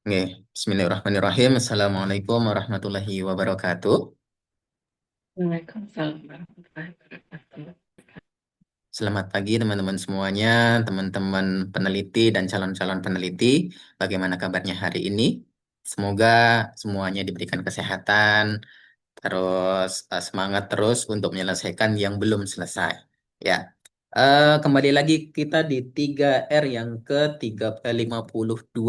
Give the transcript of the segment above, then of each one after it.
Oke, Bismillahirrahmanirrahim. Assalamualaikum warahmatullahi wabarakatuh. Waalaikumsalam warahmatullahi wabarakatuh. Selamat pagi teman-teman semuanya, teman-teman peneliti dan calon-calon peneliti. Bagaimana kabarnya hari ini? Semoga semuanya diberikan kesehatan, terus semangat terus untuk menyelesaikan yang belum selesai. Ya, kembali lagi kita di 3R yang ke-52.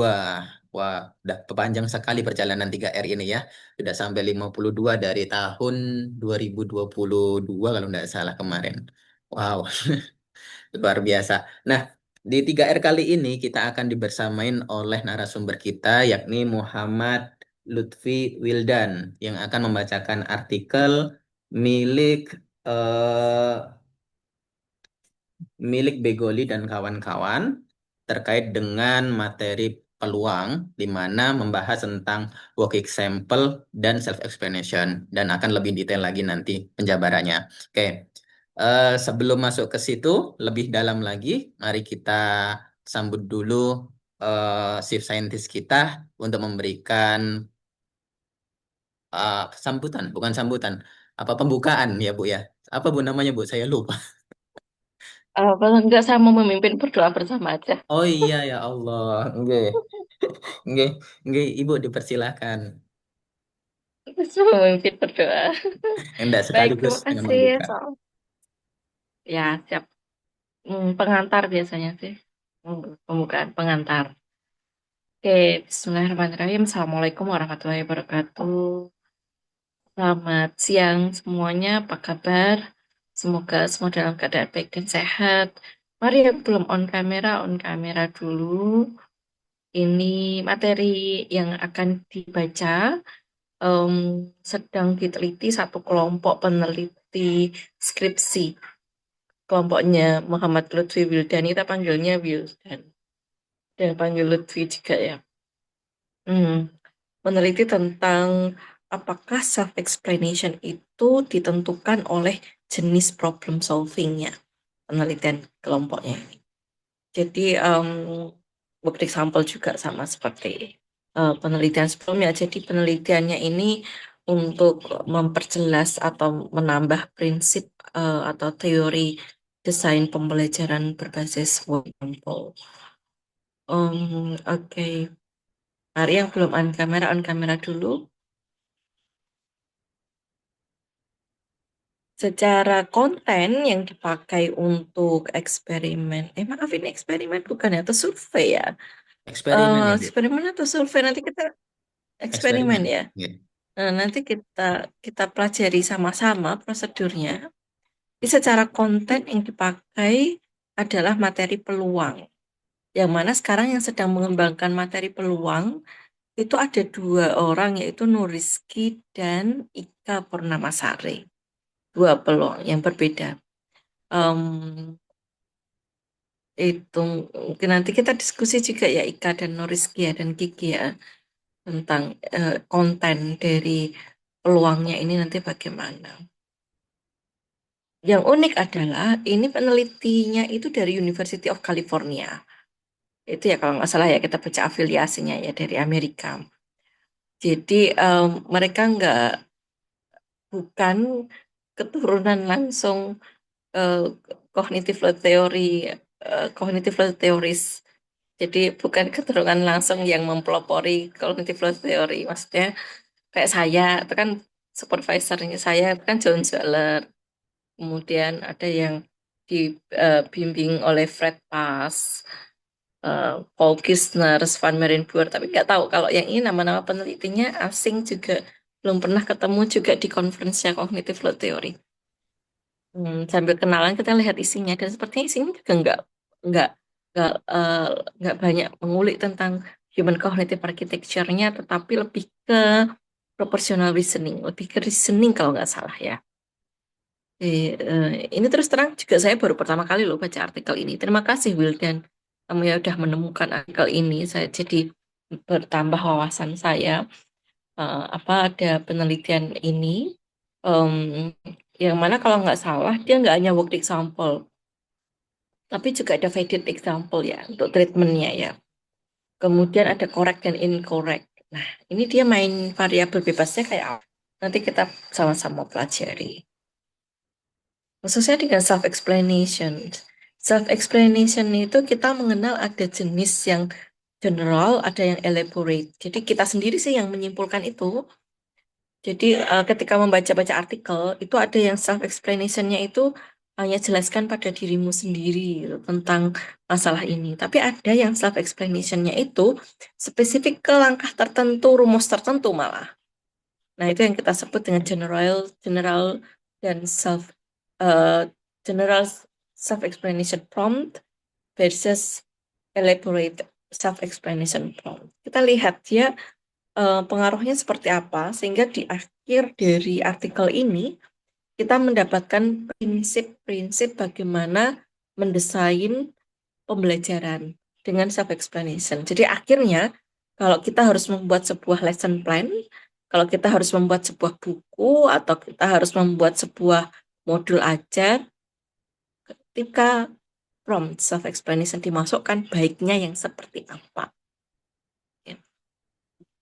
Wah, udah panjang sekali perjalanan 3R ini ya. Sudah sampai 52 dari tahun 2022 kalau nggak salah kemarin. Wow, luar biasa. Nah, di 3R kali ini kita akan dibersamain oleh narasumber kita yakni Muhammad Lutfi Wildan yang akan membacakan artikel milik eh, milik Begoli dan kawan-kawan terkait dengan materi peluang di mana membahas tentang work example dan self explanation dan akan lebih detail lagi nanti penjabarannya. Oke. Sebelum masuk ke situ lebih dalam lagi, mari kita sambut dulu chief scientist kita untuk memberikan sambutan, bukan sambutan, apa pembukaan ya Bu ya? Apa Bu namanya Bu? Saya lupa. Kalau enggak saya mau memimpin berdoa bersama aja. Oh iya ya Allah, oke, oke, oke, Ibu dipersilahkan. Saya mau memimpin berdoa. Enggak Baik, sekaligus terima dengan kasih. membuka. Ya, siap. Pengantar biasanya sih. Pembukaan pengantar. Oke, Bismillahirrahmanirrahim. Assalamualaikum warahmatullahi wabarakatuh. Selamat siang semuanya. Apa kabar? Semoga semua dalam keadaan baik dan sehat. Mari yang belum on kamera dulu. Ini materi yang akan dibaca em, sedang diteliti satu kelompok peneliti skripsi. Kelompoknya Muhammad Lutfi Wildani, kita panggilnya Wildan. Dan panggil Lutfi juga ya. Hmm, Meneliti tentang apakah self-explanation itu ditentukan oleh jenis problem solvingnya. Penelitian kelompoknya ini. Jadi, work example juga sama seperti penelitian sebelumnya. Jadi, penelitiannya ini untuk memperjelas atau menambah prinsip atau teori desain pembelajaran berbasis work example. Oke. Mari yang belum on kamera dulu. Secara konten yang dipakai untuk eksperimen, maaf ini eksperimen bukan ya, atau survei ya? Eksperimen ya Bu, Eksperimen atau survei nanti kita eksperimen eksperimen. ya. Ya. Nah, nanti kita kita pelajari sama-sama prosedurnya. Jadi secara konten yang dipakai adalah materi peluang. Yang mana sekarang yang sedang mengembangkan materi peluang itu ada dua orang yaitu Nuriski dan Ika Purnamasari. Dua peluang yang berbeda. Em, itu mungkin nanti kita diskusi juga ya Ika dan Nuriski ya dan Kiki ya tentang konten dari peluangnya ini nanti bagaimana. Yang unik adalah ini penelitinya itu dari University of California. Itu ya kalau nggak salah ya kita baca afiliasinya ya dari Amerika. Jadi mereka nggak bukan keturunan langsung eh, cognitive load theory, cognitive load theories. Jadi bukan keturunan langsung yang mempelopori cognitive load theory. Maksudnya kayak saya itu kan supervisornya saya itu kan John Zweller. Kemudian ada yang dibimbing oleh Fred Pass, Paul Kirshner, Van Marenboer. Tapi nggak tahu kalau yang ini nama-nama penelitinya asing juga. Belum pernah ketemu juga di conference-nya Cognitive Load Theory. Sambil kenalan kita lihat isinya dan sepertinya isinya juga nggak nggak eh, nggak banyak mengulik tentang human cognitive architecture-nya, tetapi lebih ke proportional reasoning, lebih ke reasoning kalau nggak salah ya. Ini terus terang juga saya baru pertama kali loh baca artikel ini. Terima kasih Wildan, kamu ya udah menemukan artikel ini. Saya jadi bertambah wawasan saya. Apa ada penelitian ini em, yang mana kalau nggak salah dia nggak hanya worked example, tapi juga ada valid example ya untuk treatmentnya ya. Kemudian ada correct dan incorrect. Nah, ini dia main variabel bebasnya kayak apa? Nanti kita sama-sama pelajari. Khususnya dengan self-explanation. Self-explanation itu kita mengenal ada jenis yang general, ada yang elaborate. Jadi kita sendiri sih yang menyimpulkan itu. Jadi ketika membaca-baca artikel, itu ada yang self-explanationnya itu hanya jelaskan pada dirimu sendiri gitu, tentang masalah ini. Tapi ada yang self-explanationnya itu spesifik ke langkah tertentu, rumus tertentu malah. Nah, itu yang kita sebut dengan general, general dan uh, general self-explanation prompt versus elaborate self-explanation prompt. Kita lihat dia pengaruhnya seperti apa, sehingga di akhir dari artikel ini kita mendapatkan prinsip-prinsip bagaimana mendesain pembelajaran dengan self-explanation. Jadi akhirnya, kalau kita harus membuat sebuah lesson plan, kalau kita harus membuat sebuah buku, atau kita harus membuat sebuah modul ajar, ketika prompt self-explanation dimasukkan, baiknya yang seperti apa.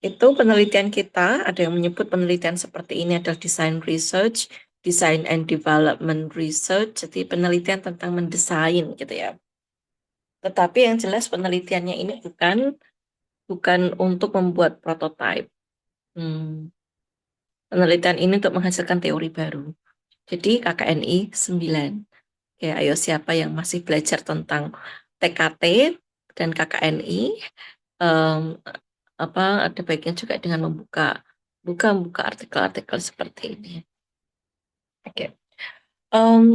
Itu penelitian kita, ada yang menyebut penelitian seperti ini adalah design research, design and development research, jadi penelitian tentang mendesain gitu ya. Tetapi yang jelas penelitiannya ini bukan bukan untuk membuat prototipe. Hmm, Penelitian ini untuk menghasilkan teori baru. Jadi KKNI 9. Kayak ayo siapa yang masih belajar tentang TKT dan KKNI, em, apa ada baiknya juga dengan membuka artikel-artikel seperti ini. Oke. Em,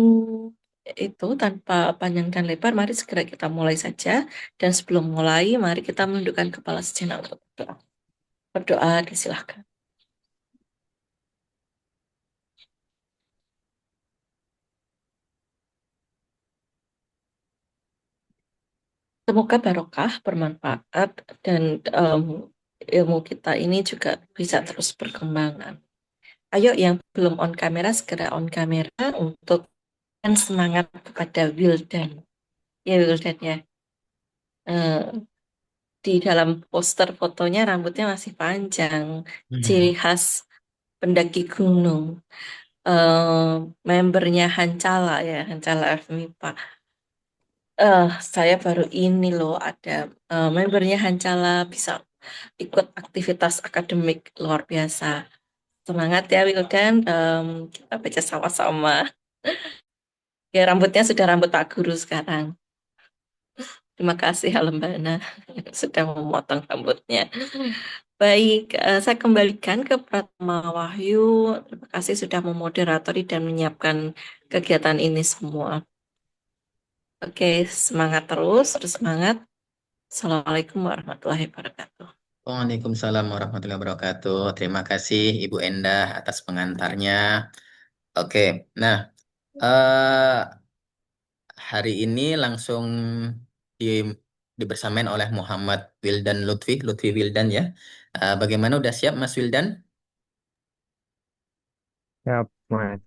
itu tanpa panjang dan lebar, mari segera kita mulai saja. Dan sebelum mulai, mari kita menundukkan kepala sejenak untuk berdoa. Berdoa, disilahkan. Semoga barokah, bermanfaat, dan em, ilmu kita ini juga bisa terus berkembang. Ayo yang belum on kamera, segera on kamera untuk kan semangat kepada Wildan. Ya Wildan ya. Eh, di dalam poster fotonya rambutnya masih panjang. Ciri Hmm. khas pendaki gunung. Eh, Membernya Hancala ya, Hancala FMIPA. Saya baru ini loh ada membernya Hancala bisa ikut aktivitas akademik luar biasa. Semangat ya Wildan, kita baca sama-sama. Ya rambutnya sudah rambut Pak Guru sekarang. Terima kasih Alembana sudah memotong rambutnya. Baik, saya kembalikan ke Pratama Wahyu. Terima kasih sudah memoderatori dan menyiapkan kegiatan ini semua. Oke, semangat terus, terus semangat. Assalamualaikum warahmatullahi wabarakatuh. Waalaikumsalam warahmatullahi wabarakatuh. Terima kasih Ibu Endah atas pengantarnya. Oke, nah eh, hari ini langsung di, dibersamain oleh Muhammad Wildan Lutfi, Lutfi Wildan ya. Bagaimana udah siap Mas Wildan? Ya, Mas.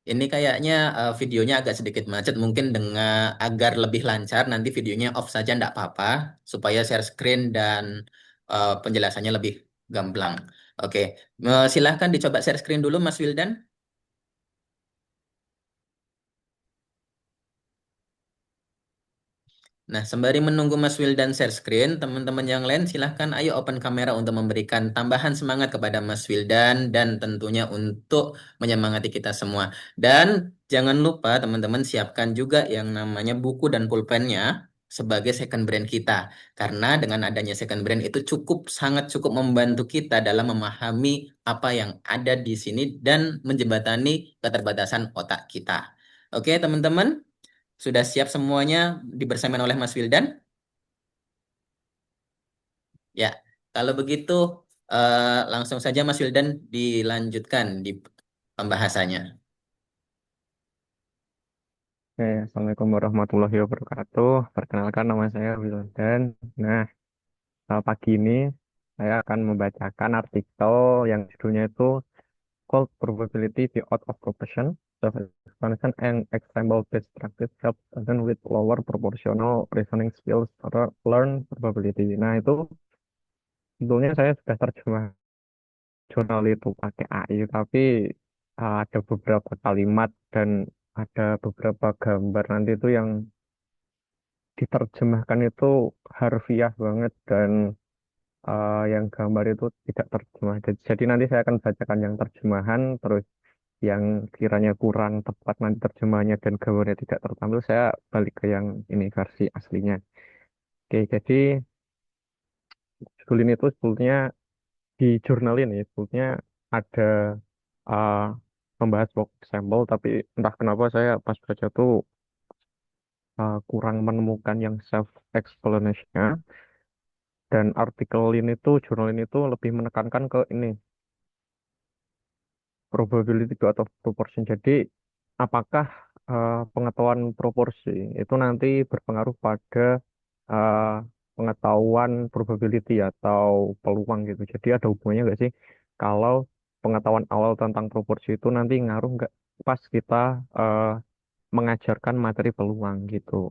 Ini kayaknya videonya agak sedikit macet, mungkin dengan agar lebih lancar nanti videonya off saja enggak apa-apa, supaya share screen dan penjelasannya lebih gamblang. Oke, silahkan dicoba share screen dulu Mas Wildan. Nah, sembari menunggu Mas Wildan share screen, teman-teman yang lain silahkan ayo open kamera untuk memberikan tambahan semangat kepada Mas Wildan dan tentunya untuk menyemangati kita semua. Dan jangan lupa teman-teman siapkan juga yang namanya buku dan pulpennya sebagai second brand kita. Karena dengan adanya second brand itu sangat cukup membantu kita dalam memahami apa yang ada di sini dan menjembatani keterbatasan otak kita. Oke, teman-teman. Sudah siap semuanya dibersamaan oleh Mas Wildan? Ya, kalau begitu langsung saja Mas Wildan dilanjutkan di pembahasannya. Oke, Assalamualaikum warahmatullahi wabarakatuh. Perkenalkan nama saya Wildan. Nah, pagi ini saya akan membacakan artikel yang judulnya itu Called Probability the Art of Profession. Self-explanation and example based practice help students with lower proportional reasoning skills or learn probability. Nah, itu sebetulnya saya sudah terjemah jurnal itu pakai AI, tapi ada beberapa kalimat dan ada beberapa gambar nanti itu yang diterjemahkan itu harfiah banget dan yang gambar itu tidak terjemah. Jadi nanti saya akan bacakan yang terjemahan, terus yang kiranya kurang tepat nanti terjemahannya dan gambarnya tidak tertampil, saya balik ke yang ini versi aslinya. Oke, jadi judul ini tuh sebetulnya di jurnal ini sebetulnya ada uh, membahas work example, tapi entah kenapa saya pas baca tuh kurang menemukan yang self explanation, dan artikel ini tuh jurnal ini tuh lebih menekankan ke ini probability atau proportion. Jadi apakah pengetahuan proporsi itu nanti berpengaruh pada uh, pengetahuan probability atau peluang gitu. Jadi ada hubungannya nggak sih kalau pengetahuan awal tentang proporsi itu nanti ngaruh nggak pas kita uh, mengajarkan materi peluang gitu.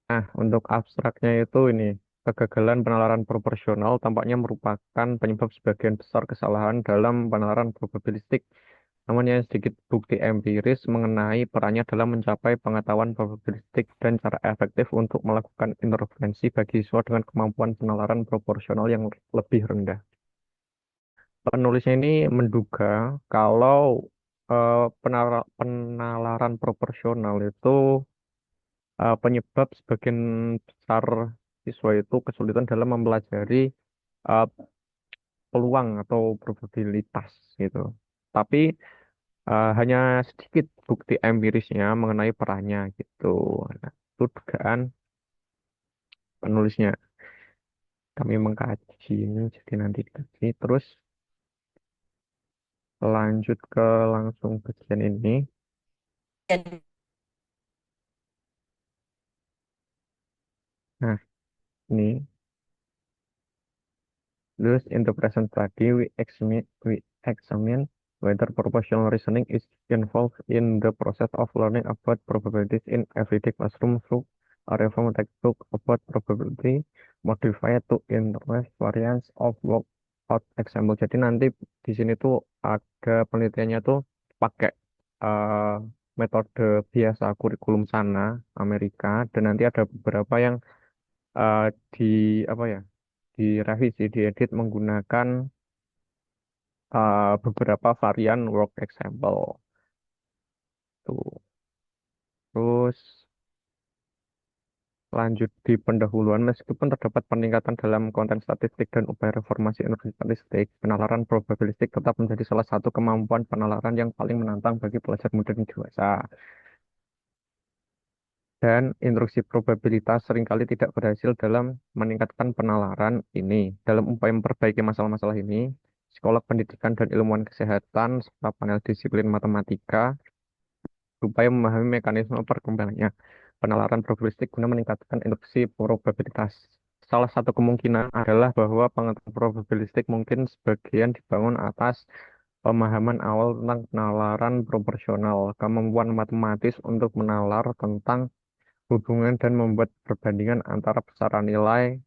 Nah, untuk abstraknya itu ini, kegagalan penalaran proporsional tampaknya merupakan penyebab sebagian besar kesalahan dalam penalaran probabilistik. Namun yang sedikit bukti empiris mengenai perannya dalam mencapai pengetahuan probabilistik dan cara efektif untuk melakukan intervensi bagi siswa dengan kemampuan penalaran proporsional yang lebih rendah. Penulisnya ini menduga kalau penalaran proporsional itu penyebab sebagian besar siswa itu kesulitan dalam mempelajari uh, peluang atau probabilitas gitu. Tapi hanya sedikit bukti empirisnya mengenai perannya gitu. Nah, itu dugaan penulisnya. Kami mengkaji ini, jadi nanti dikaji. Terus lanjut ke langsung bagian ini. Dan Nah, ini. Thus, in the present study, we examine whether proportional reasoning is involved in the process of learning about probabilities in everyday classroom through a reform textbook about probability modified to interest variance of workout example. Jadi nanti di sini tuh ada penelitiannya tuh pakai eh, metode biasa kurikulum sana Amerika, dan nanti ada beberapa yang eh, di apa ya, direvisi, diedit menggunakan beberapa varian work example tuh. Terus lanjut di pendahuluan, meskipun terdapat peningkatan dalam konten statistik dan upaya reformasi industri statistik, penalaran probabilistik tetap menjadi salah satu kemampuan penalaran yang paling menantang bagi pelajar muda dan dewasa. Dan instruksi probabilitas seringkali tidak berhasil dalam meningkatkan penalaran ini. Dalam upaya memperbaiki masalah-masalah ini, psikolog pendidikan dan ilmuwan kesehatan serta panel disiplin matematika berupaya memahami mekanisme perkembangannya penalaran probabilistik guna meningkatkan induksi probabilitas. Salah satu kemungkinan adalah bahwa pengetahuan probabilistik mungkin sebagian dibangun atas pemahaman awal tentang penalaran proporsional, kemampuan matematis untuk menalar tentang hubungan dan membuat perbandingan antara besaran nilai.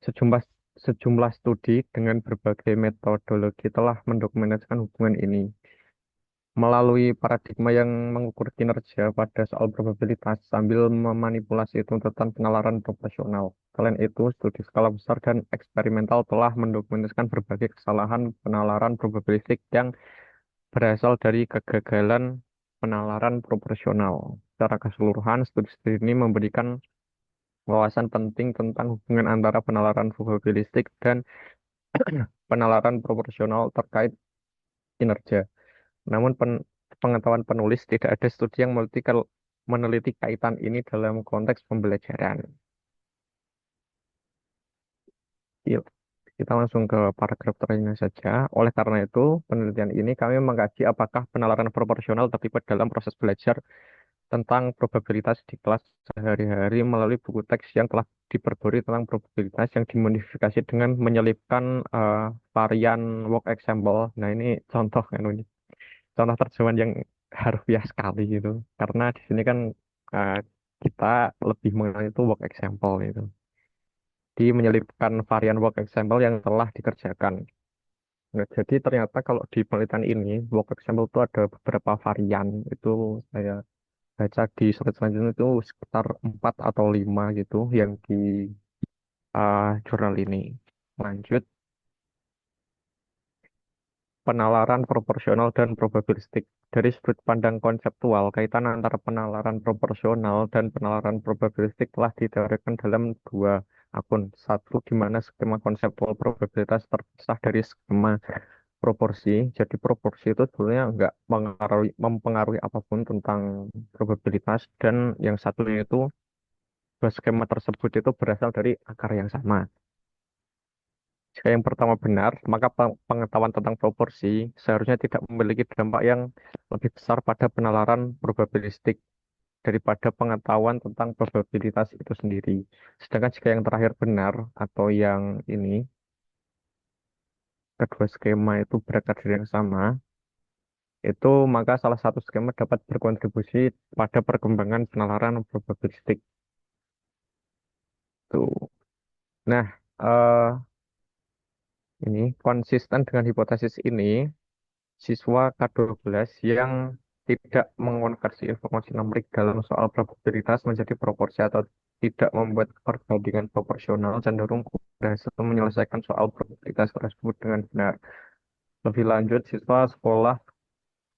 Sejumlah sejumlah studi dengan berbagai metodologi telah mendokumentasikan hubungan ini melalui paradigma yang mengukur kinerja pada soal probabilitas sambil memanipulasi tuntutan penalaran proporsional. Selain itu, studi skala besar dan eksperimental telah mendokumentasikan berbagai kesalahan penalaran probabilistik yang berasal dari kegagalan penalaran proporsional. Secara keseluruhan, studi ini memberikan wawasan penting tentang hubungan antara penalaran probabilistik dan penalaran proporsional terkait kinerja. Namun pengetahuan penulis tidak ada studi yang meneliti kaitan ini dalam konteks pembelajaran. Yuk, kita langsung ke paragraf terakhirnya saja. Oleh karena itu, penelitian ini kami mengkaji apakah penalaran proporsional terlibat dalam proses belajar tentang probabilitas di kelas sehari-hari melalui buku teks yang telah diperbarui tentang probabilitas yang dimodifikasi dengan menyelipkan varian work example. Nah, ini contoh kan ini. Contoh terjemahan yang harfiah sekali gitu. Karena di sini kan eh, kita lebih mengenal itu work example itu. Di menyelipkan varian work example yang telah dikerjakan. Nah, jadi ternyata kalau di penelitian ini, work example itu ada beberapa varian. Itu saya baca di slide selanjutnya itu sekitar 4 atau 5 gitu yang di jurnal ini. Lanjut, penalaran proporsional dan probabilistik. Dari sudut pandang konseptual, kaitan antara penalaran proporsional dan penalaran probabilistik telah diteorikan dalam dua akun. Satu, di mana skema konseptual probabilitas terpisah dari skema proporsi. Jadi proporsi itu sebenarnya nggak mempengaruhi apapun tentang probabilitas. Dan yang satunya itu, dua skema tersebut itu berasal dari akar yang sama. Jika yang pertama benar, maka pengetahuan tentang proporsi seharusnya tidak memiliki dampak yang lebih besar pada penalaran probabilistik daripada pengetahuan tentang probabilitas itu sendiri. Sedangkan jika yang terakhir benar atau yang ini, kedua skema itu berakar dari yang sama, itu maka salah satu skema dapat berkontribusi pada perkembangan penalaran probabilistik. Tuh. Nah, ini konsisten dengan hipotesis ini, siswa K12 yang tidak mengonversi informasi numerik dalam soal probabilitas menjadi proporsi atau tidak membuat perbandingan proporsional cenderung berhasil menyelesaikan soal probabilitas tersebut dengan benar. Lebih lanjut, siswa sekolah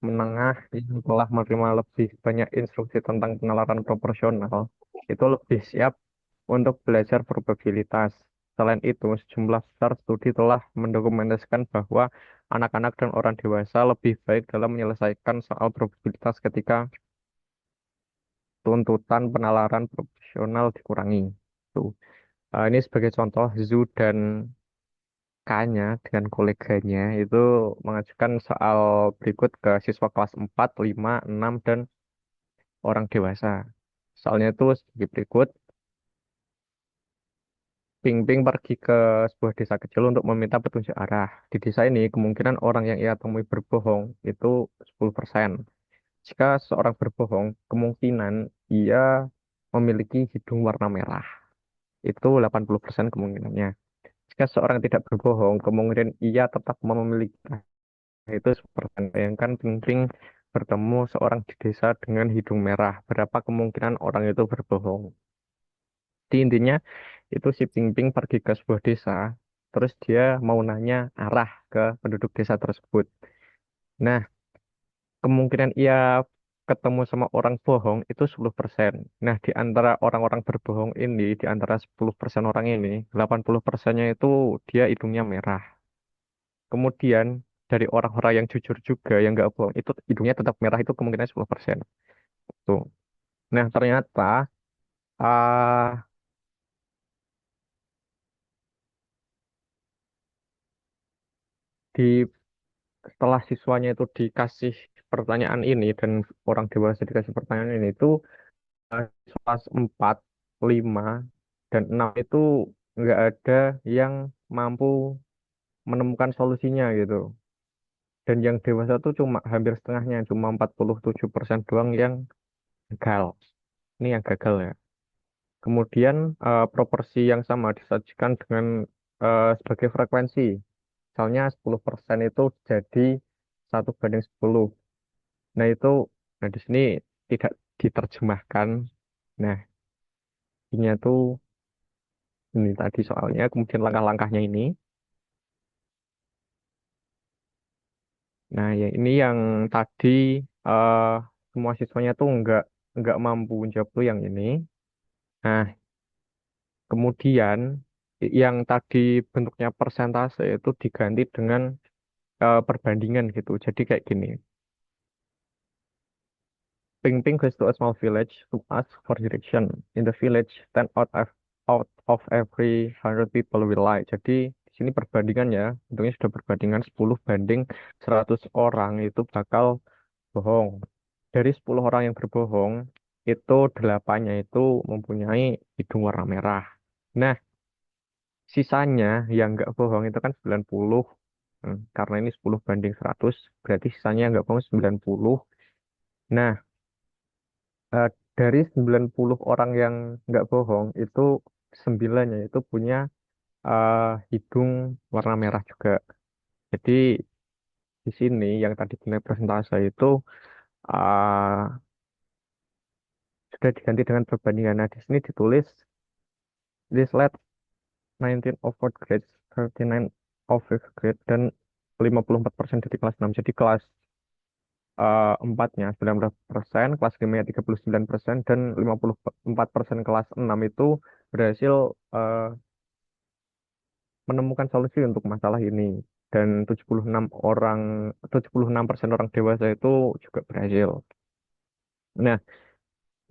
menengah yang telah menerima lebih banyak instruksi tentang penalaran proporsional itu lebih siap untuk belajar probabilitas. Selain itu, sejumlah besar studi telah mendokumentasikan bahwa anak-anak dan orang dewasa lebih baik dalam menyelesaikan soal probabilitas ketika tuntutan penalaran proporsional dikurangi. Tuh. Ini sebagai contoh, Zhu dan K-nya dengan koleganya itu mengajukan soal berikut ke siswa kelas 4, 5, 6, dan orang dewasa. Soalnya itu sebagai berikut. Ping Ping pergi ke sebuah desa kecil untuk meminta petunjuk arah. Di desa ini, kemungkinan orang yang ia temui berbohong itu 10%. Jika seorang berbohong, kemungkinan ia memiliki hidung warna merah. Itu 80% kemungkinannya. Jika seorang tidak berbohong, kemungkinan ia tetap memiliki itu 10%. Bayangkan Ping Ping bertemu seorang di desa dengan hidung merah. Berapa kemungkinan orang itu berbohong? Di intinya, itu si Ping Ping pergi ke sebuah desa, terus dia mau nanya arah ke penduduk desa tersebut. Nah, kemungkinan ia ketemu sama orang bohong itu 10%. Nah, di antara orang-orang berbohong ini, di antara 10% orang ini, 80%-nya itu dia hidungnya merah. Kemudian, dari orang-orang yang jujur juga, yang nggak bohong, itu hidungnya tetap merah, itu kemungkinan 10%. Tuh. Nah, ternyata ah, di setelah siswanya itu dikasih pertanyaan ini dan orang dewasa dikasih pertanyaan ini itu kelas 4, 5, dan 6 itu nggak ada yang mampu menemukan solusinya gitu. Dan yang dewasa tuh cuma hampir setengahnya, cuma 47% doang yang gagal. Ini yang gagal ya. Kemudian proporsi yang sama disajikan dengan sebagai frekuensi. Misalnya 10% itu jadi 1 banding 10. Nah itu, nah di sini tidak diterjemahkan. Nah, ini tuh ini tadi soalnya, kemudian langkah-langkahnya ini. Nah, ya ini yang tadi eh semua siswanya tuh nggak mampu jawab tuh yang ini. Nah, kemudian yang tadi bentuknya persentase itu diganti dengan perbandingan gitu. Jadi kayak gini. Ping Ping goes to a small village to ask for direction. In the village, 10 out of every 100 people will lie. Jadi di sini perbandingan ya, untungnya sudah perbandingan 10 banding 100 orang itu bakal bohong. Dari 10 orang yang berbohong, itu delapannya itu mempunyai hidung warna merah. Nah, sisanya yang nggak bohong itu kan 90. Karena ini 10 banding 100, berarti sisanya yang nggak bohong 90. Nah, eh, dari 90 orang yang nggak bohong, itu 9-nya itu punya eh, hidung warna merah juga. Jadi di sini yang tadi punya persentase itu eh, sudah diganti dengan perbandingan. Nah, di sini ditulis this led 19 of fourth grade, 39 of fifth grade, dan 54% dari kelas 6. Jadi kelas empatnya 19%, kelas 5-nya 39%, dan 54% kelas 6 itu berhasil eh, menemukan solusi untuk masalah ini. Dan 76% orang dewasa itu juga berhasil. Nah,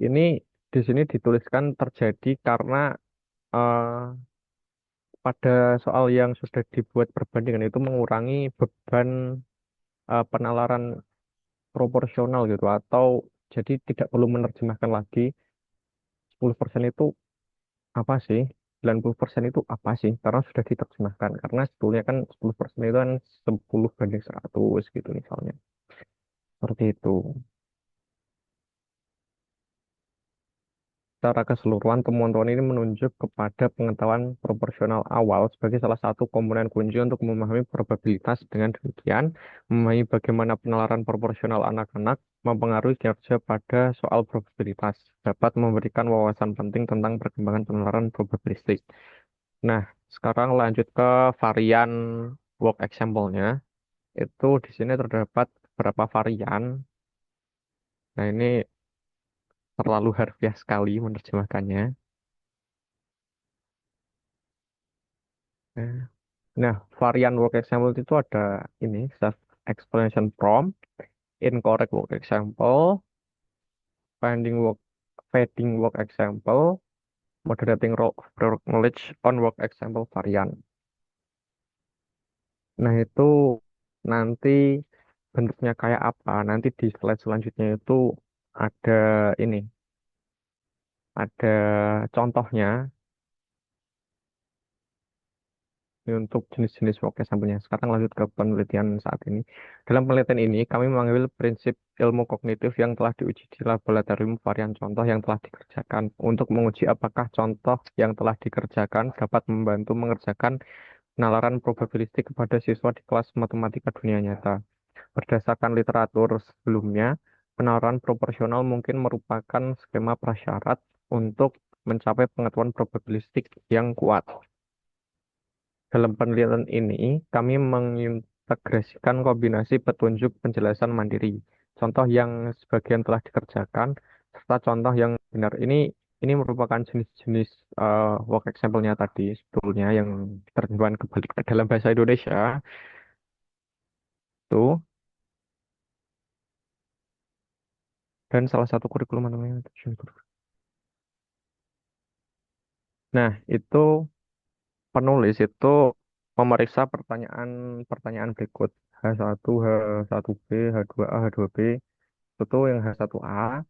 ini di sini dituliskan terjadi karena eh, pada soal yang sudah dibuat perbandingan itu mengurangi beban penalaran proporsional gitu, atau jadi tidak perlu menerjemahkan lagi 10% itu apa sih, 90% itu apa sih, karena sudah diterjemahkan. Karena sebetulnya kan 10% itu kan 10 banding 100 gitu misalnya, seperti itu. Secara keseluruhan, temuan-temuan ini menunjuk kepada pengetahuan proporsional awal sebagai salah satu komponen kunci untuk memahami probabilitas. Dengan demikian, memahami bagaimana penalaran proporsional anak-anak mempengaruhi kinerja pada soal probabilitas dapat memberikan wawasan penting tentang perkembangan penalaran probabilistik. Nah, sekarang lanjut ke varian work example-nya. Itu di sini terdapat beberapa varian. Nah, ini terlalu harfiah sekali menerjemahkannya. Nah, Nah, varian work example itu ada ini self explanation prompt, incorrect work example, finding work fading work example, moderating role of prior knowledge on work example variant. Nah, itu nanti bentuknya kayak apa? Nanti di slide selanjutnya itu ada ini, ada contohnya. Ini untuk jenis-jenis work sampelnya. Sekarang lanjut ke penelitian saat ini. Dalam penelitian ini, kami mengambil prinsip ilmu kognitif yang telah diuji di laboratorium varian contoh yang telah dikerjakan untuk menguji apakah contoh yang telah dikerjakan dapat membantu mengerjakan penalaran probabilistik kepada siswa di kelas matematika dunia nyata. Berdasarkan literatur sebelumnya, penalaran proporsional mungkin merupakan skema prasyarat untuk mencapai pengetahuan probabilistik yang kuat. Dalam penelitian ini, kami mengintegrasikan kombinasi petunjuk penjelasan mandiri, contoh yang sebagian telah dikerjakan, serta contoh yang benar. Ini merupakan jenis-jenis work example-nya tadi sebetulnya yang diterjemahkan kembali ke dalam bahasa Indonesia tuh, dan salah satu kurikulum namanya. Nah, itu penulis itu memeriksa pertanyaan berikut: H1, H1B, H2A, H2B. Itu yang H1A,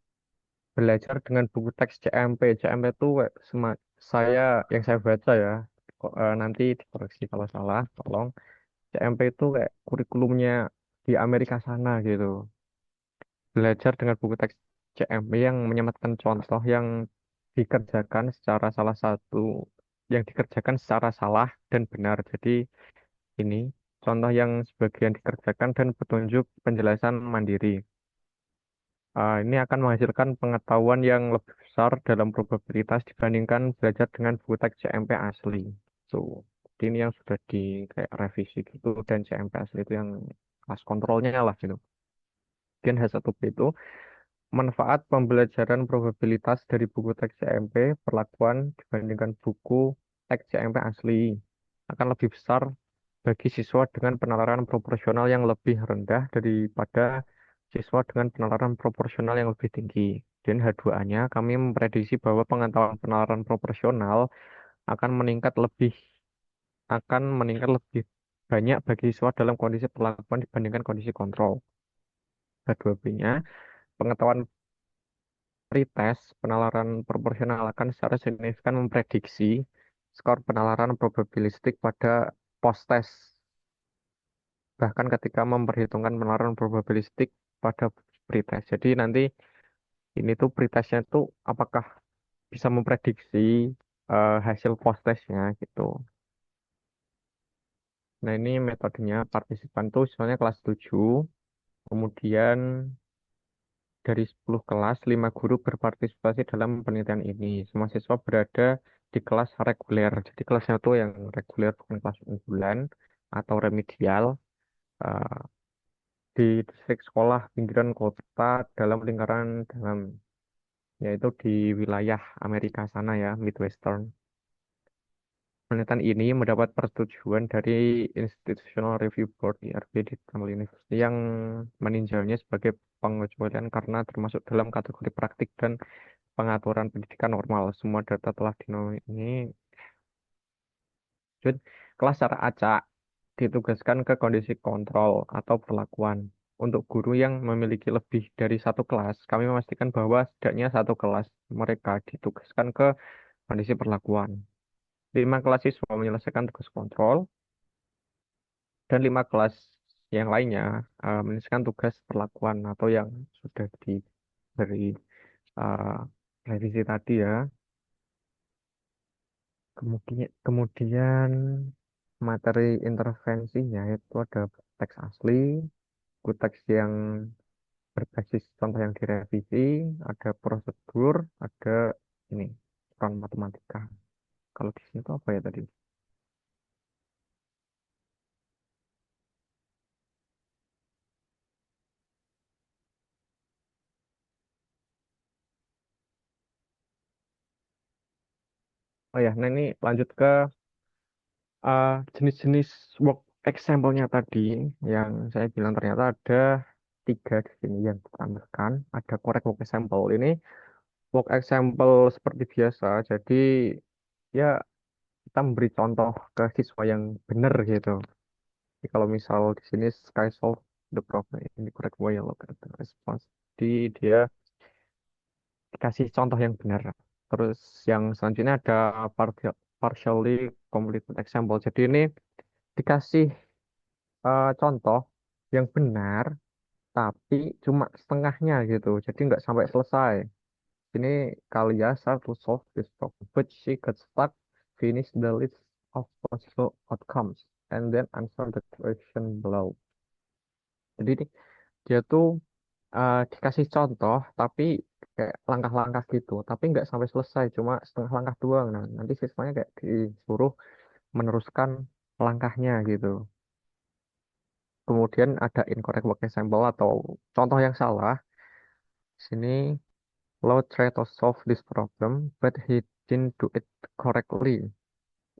belajar dengan buku teks CMP. CMP itu saya yang saya baca ya, kok nanti dikoreksi kalau salah, tolong. CMP itu kayak kurikulumnya di Amerika sana gitu. Belajar dengan buku teks CMP yang menyematkan contoh yang dikerjakan secara salah dan benar. Jadi ini contoh yang sebagian dikerjakan dan petunjuk penjelasan mandiri. Ini akan menghasilkan pengetahuan yang lebih besar dalam probabilitas dibandingkan belajar dengan buku teks CMP asli. So, jadi ini yang sudah di kayak revisi gitu, dan CMP asli itu yang kelas kontrolnya lah gitu. Kemudian H1B itu manfaat pembelajaran probabilitas dari buku teks CMP perlakuan dibandingkan buku teks CMP asli akan lebih besar bagi siswa dengan penalaran proporsional yang lebih rendah daripada siswa dengan penalaran proporsional yang lebih tinggi. Dan H2A-nya, kami memprediksi bahwa pengetahuan penalaran proporsional akan meningkat lebih banyak bagi siswa dalam kondisi perlakuan dibandingkan kondisi kontrol. H2B-nya, pengetahuan pretest, penalaran proporsional akan secara signifikan memprediksi skor penalaran probabilistik pada post-test. Bahkan ketika memperhitungkan penalaran probabilistik pada pretest. Jadi nanti ini tuh pretestnya tuh apakah bisa memprediksi hasil post-testnya gitu. Nah ini metodenya partisipan tuh soalnya kelas 7. Kemudian dari 10 kelas, 5 guru berpartisipasi dalam penelitian ini. Semua siswa berada di kelas reguler. Jadi kelasnya tuh yang reguler bukan kelas unggulan atau remedial eh, di distrik sekolah pinggiran kota dalam lingkaran dalam yaitu di wilayah Amerika sana ya, Midwestern. Penelitian ini mendapat persetujuan dari Institutional Review Board IRB di Temple University yang meninjaunya sebagai pengecualian karena termasuk dalam kategori praktik dan pengaturan pendidikan normal. Semua data telah ini. Lanjut, kelas secara acak ditugaskan ke kondisi kontrol atau perlakuan. Untuk guru yang memiliki lebih dari satu kelas, kami memastikan bahwa setidaknya satu kelas mereka ditugaskan ke kondisi perlakuan. 5 kelas siswa menyelesaikan tugas kontrol, dan 5 kelas yang lainnya menyelesaikan tugas perlakuan atau yang sudah diberi uh, revisi tadi ya. Kemudian materi intervensinya itu ada teks asli, buku teks yang berbasis contoh yang direvisi, ada prosedur, ada ini peran matematika. Kalau di sini tuh apa ya tadi? Oh ya, nah ini lanjut ke jenis-jenis work example-nya tadi yang saya bilang ternyata ada 3 di sini yang ditambahkan. Ada correct work example. Ini work example seperti biasa. Jadi ya kita memberi contoh ke siswa yang benar gitu. Jadi kalau misal di sini Sky solve the problem in the correct way, look at the response. Jadi dia dikasih contoh yang benar. Terus yang selanjutnya ada partially completed example. Jadi ini dikasih contoh yang benar, tapi cuma setengahnya gitu. Jadi nggak sampai selesai. Ini Kalia start to solve this problem, but she got stuck, finish the list of possible outcomes, and then answer the question below. Jadi dia tuh dikasih contoh, tapi kayak langkah-langkah gitu, tapi nggak sampai selesai, cuma setengah langkah doang. Nah, nanti siswanya kayak disuruh meneruskan langkahnya gitu. Kemudian ada incorrect work example atau contoh yang salah. Sini, Lau tried to solve this problem, but he didn't do it correctly.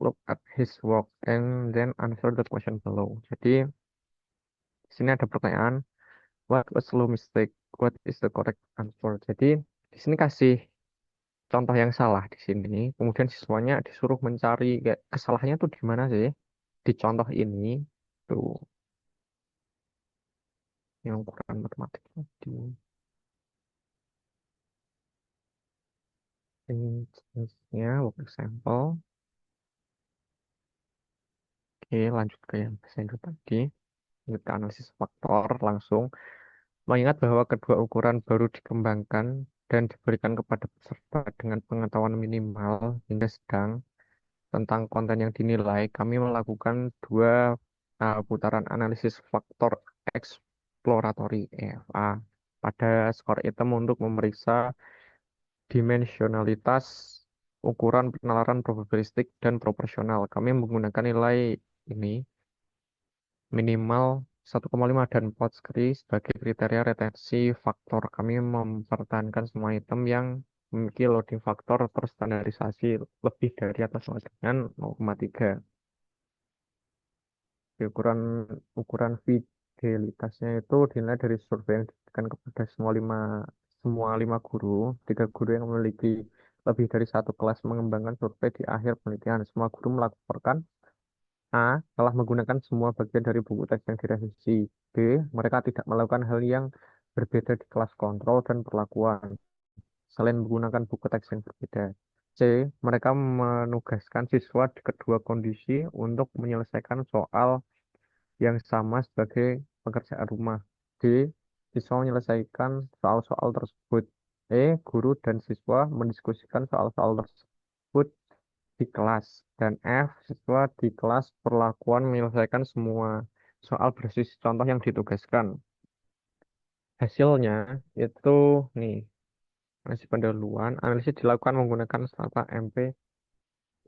Look at his work and then answer the question below. Jadi, di sini ada pertanyaan, what was Lau mistake? What is the correct answer? Jadi, di sini kasih contoh yang salah di sini. Kemudian siswanya disuruh mencari kayak kesalahannya tuh di mana sih? Di contoh ini, tuh yang ukuran matematiknya di ini jenisnya work example. Oke, lanjut ke yang saya itu tadi. Lanjut ke analisis faktor langsung. Mengingat bahwa kedua ukuran baru dikembangkan dan diberikan kepada peserta dengan pengetahuan minimal hingga sedang tentang konten yang dinilai, kami melakukan 2 putaran analisis faktor eksploratory EFA pada skor item untuk memeriksa dimensionalitas ukuran penalaran probabilistik dan proporsional. Kami menggunakan nilai ini minimal 1,5 dan 4 skri sebagai kriteria retensi faktor. Kami mempertahankan semua item yang memiliki loading faktor terstandarisasi lebih dari atau sama dengan 0,3. Ukuran ukuran fidelitasnya itu dinilai dari survei yang diberikan kepada semua lima guru. 3 guru yang memiliki lebih dari satu kelas mengembangkan survei di akhir penelitian. Semua guru melaporkan A. Telah menggunakan semua bagian dari buku teks yang direvisi. B. Mereka tidak melakukan hal yang berbeda di kelas kontrol dan perlakuan. selain menggunakan buku teks yang berbeda. C. Mereka menugaskan siswa di kedua kondisi untuk menyelesaikan soal yang sama sebagai pekerjaan rumah. D. Siswa menyelesaikan soal-soal tersebut. E. Guru dan siswa mendiskusikan soal-soal tersebut di kelas. Dan F. Siswa di kelas perlakuan menyelesaikan semua soal berbasis contoh yang ditugaskan. Hasilnya itu nih, analisis pendahuluan. Analisis dilakukan menggunakan strata MP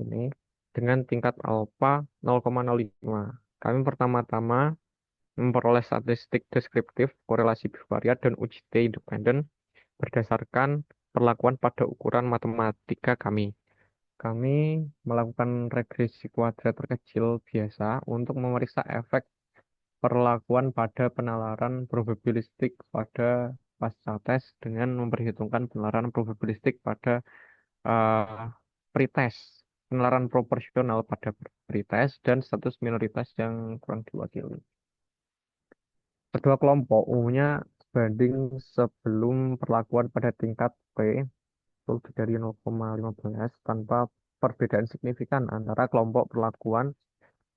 ini dengan tingkat alfa 0,05. Kami pertama-tama memperoleh statistik deskriptif, korelasi bivariat, dan uji T independen berdasarkan perlakuan pada ukuran matematika kami. Kami melakukan regresi kuadrat terkecil biasa untuk memeriksa efek perlakuan pada penalaran probabilistik pada pasca tes dengan memperhitungkan penalaran probabilistik pada eh, pretest, penalaran proporsional pada pretest, dan status minoritas yang kurang diwakili. Kedua kelompok umumnya sebanding sebelum perlakuan pada tingkat P itu lebih dari 0,15 tanpa perbedaan signifikan antara kelompok perlakuan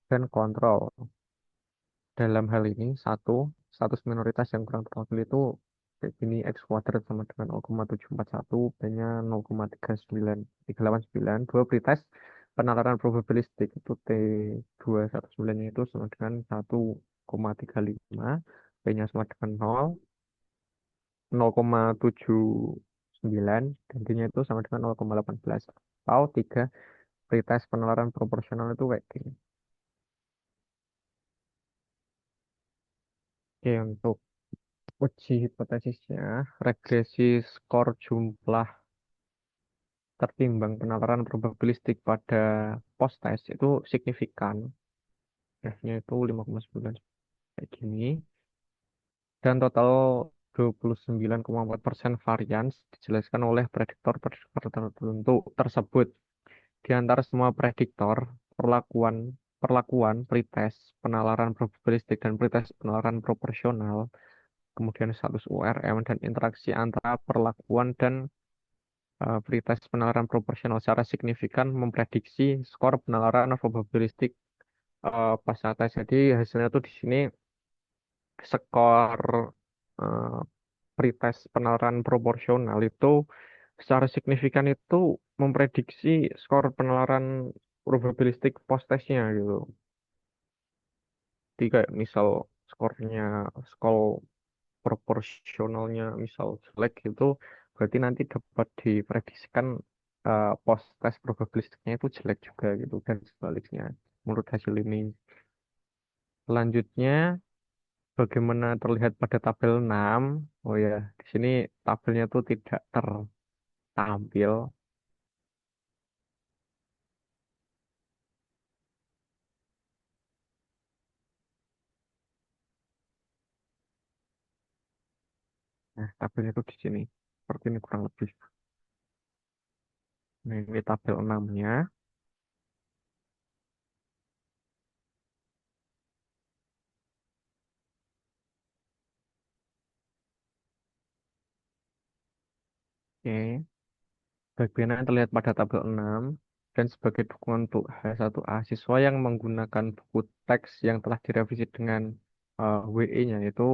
dan kontrol. Dalam hal ini, satu, status minoritas yang kurang terwakili itu kayak gini, X kuadrat sama dengan 0,741, B-nya 0,39, dua pretest penalaran probabilistik itu T219 itu sama dengan 1,35, B-nya sama dengan 0, 0,79, dan D-nya itu sama dengan 0,18. Atau tiga pretest penalaran proporsional itu kayak gini. Oke, untuk uji hipotesisnya, regresi skor jumlah tertimbang penalaran probabilistik pada post-test itu signifikan. F-nya itu 5,9 kayak gini. Dan total 29,4% varians dijelaskan oleh prediktor-prediktor tertentu tersebut. Di antara semua prediktor, perlakuan perlakuan pretest, penalaran probabilistik, dan pretest penalaran proporsional, kemudian status URM dan interaksi antara perlakuan dan pretest penalaran proporsional secara signifikan memprediksi skor penalaran probabilistik pasca tes. Jadi hasilnya tuh di sini skor uh, pretest penalaran proporsional itu secara signifikan itu memprediksi skor penalaran probabilistik post testnya gitu. Jadi kayak misal skornya skor proporsionalnya misal jelek itu berarti nanti dapat diprediksikan post test probabilistiknya itu jelek juga gitu dan sebaliknya menurut hasil ini. Selanjutnya bagaimana terlihat pada tabel 6. Oh ya, di sini tabelnya tuh tidak tertampil. Nah, tabelnya tuh di sini. Seperti ini kurang lebih. Nah, ini tabel 6-nya. Oke. Bagian yang terlihat pada tabel 6 dan sebagai dukungan untuk H1A, siswa yang menggunakan buku teks yang telah direvisi dengan WE-nya itu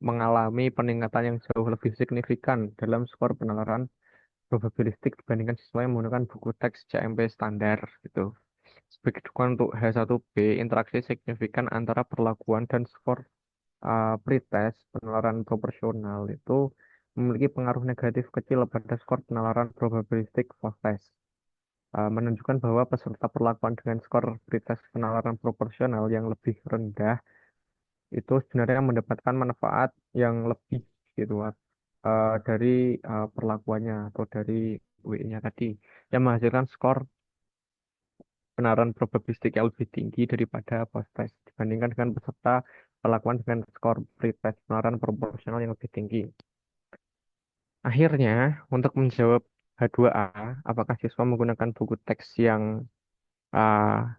mengalami peningkatan yang jauh lebih signifikan dalam skor penalaran probabilistik dibandingkan siswa yang menggunakan buku teks CMP standar gitu. Sebagai dukungan untuk H1B, interaksi signifikan antara perlakuan dan skor pretest penalaran proporsional itu memiliki pengaruh negatif kecil pada skor penalaran probabilistik post-test. Menunjukkan bahwa peserta perlakuan dengan skor pretest penalaran proporsional yang lebih rendah itu sebenarnya mendapatkan manfaat yang lebih gitu dari perlakuannya atau dari WI-nya tadi yang menghasilkan skor penalaran probabilistik yang lebih tinggi daripada post-test dibandingkan dengan peserta perlakuan dengan skor pretest penalaran proporsional yang lebih tinggi. Akhirnya, untuk menjawab H2A, apakah siswa menggunakan buku teks ah,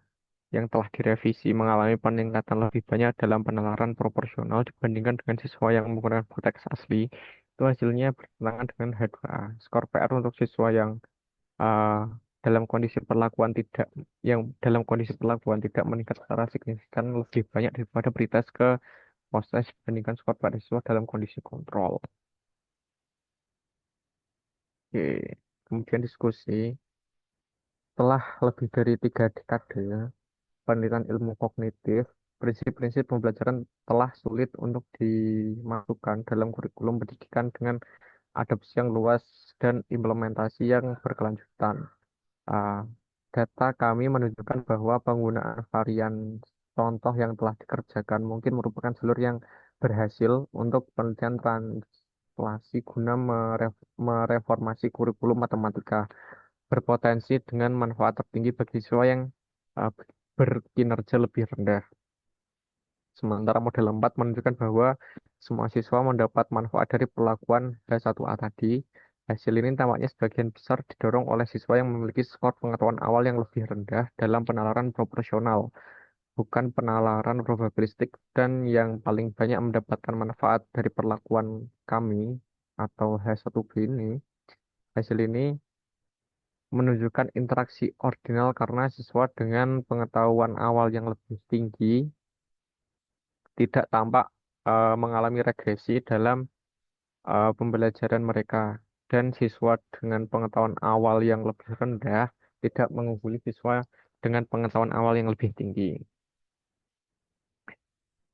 yang telah direvisi mengalami peningkatan lebih banyak dalam penalaran proporsional dibandingkan dengan siswa yang menggunakan buku teks asli? itu hasilnya bertentangan dengan H2A. Skor PR untuk siswa uh, dalam kondisi perlakuan tidak yang dalam kondisi perlakuan tidak meningkat secara signifikan lebih banyak daripada pretest ke proses dibandingkan skor pada siswa dalam kondisi kontrol. Oke. Kemudian diskusi setelah lebih dari 3 dekade penelitian ilmu kognitif, prinsip-prinsip pembelajaran telah sulit untuk dimasukkan dalam kurikulum pendidikan dengan adopsi yang luas dan implementasi yang berkelanjutan. Ah, Data kami menunjukkan bahwa penggunaan varian contoh yang telah dikerjakan mungkin merupakan jalur yang berhasil untuk penelitian translasi guna mereformasi kurikulum matematika berpotensi dengan manfaat tertinggi bagi siswa yang ah, berkinerja lebih rendah. Sementara model 4 menunjukkan bahwa semua siswa mendapat manfaat dari perlakuan H1A tadi. Hasil ini tampaknya sebagian besar didorong oleh siswa yang memiliki skor pengetahuan awal yang lebih rendah dalam penalaran proporsional, bukan penalaran probabilistik, dan yang paling banyak mendapatkan manfaat dari perlakuan kami atau H1B ini. Hasil ini menunjukkan interaksi ordinal karena siswa dengan pengetahuan awal yang lebih tinggi tidak tampak mengalami regresi dalam pembelajaran mereka, dan siswa dengan pengetahuan awal yang lebih rendah tidak mengungguli siswa dengan pengetahuan awal yang lebih tinggi.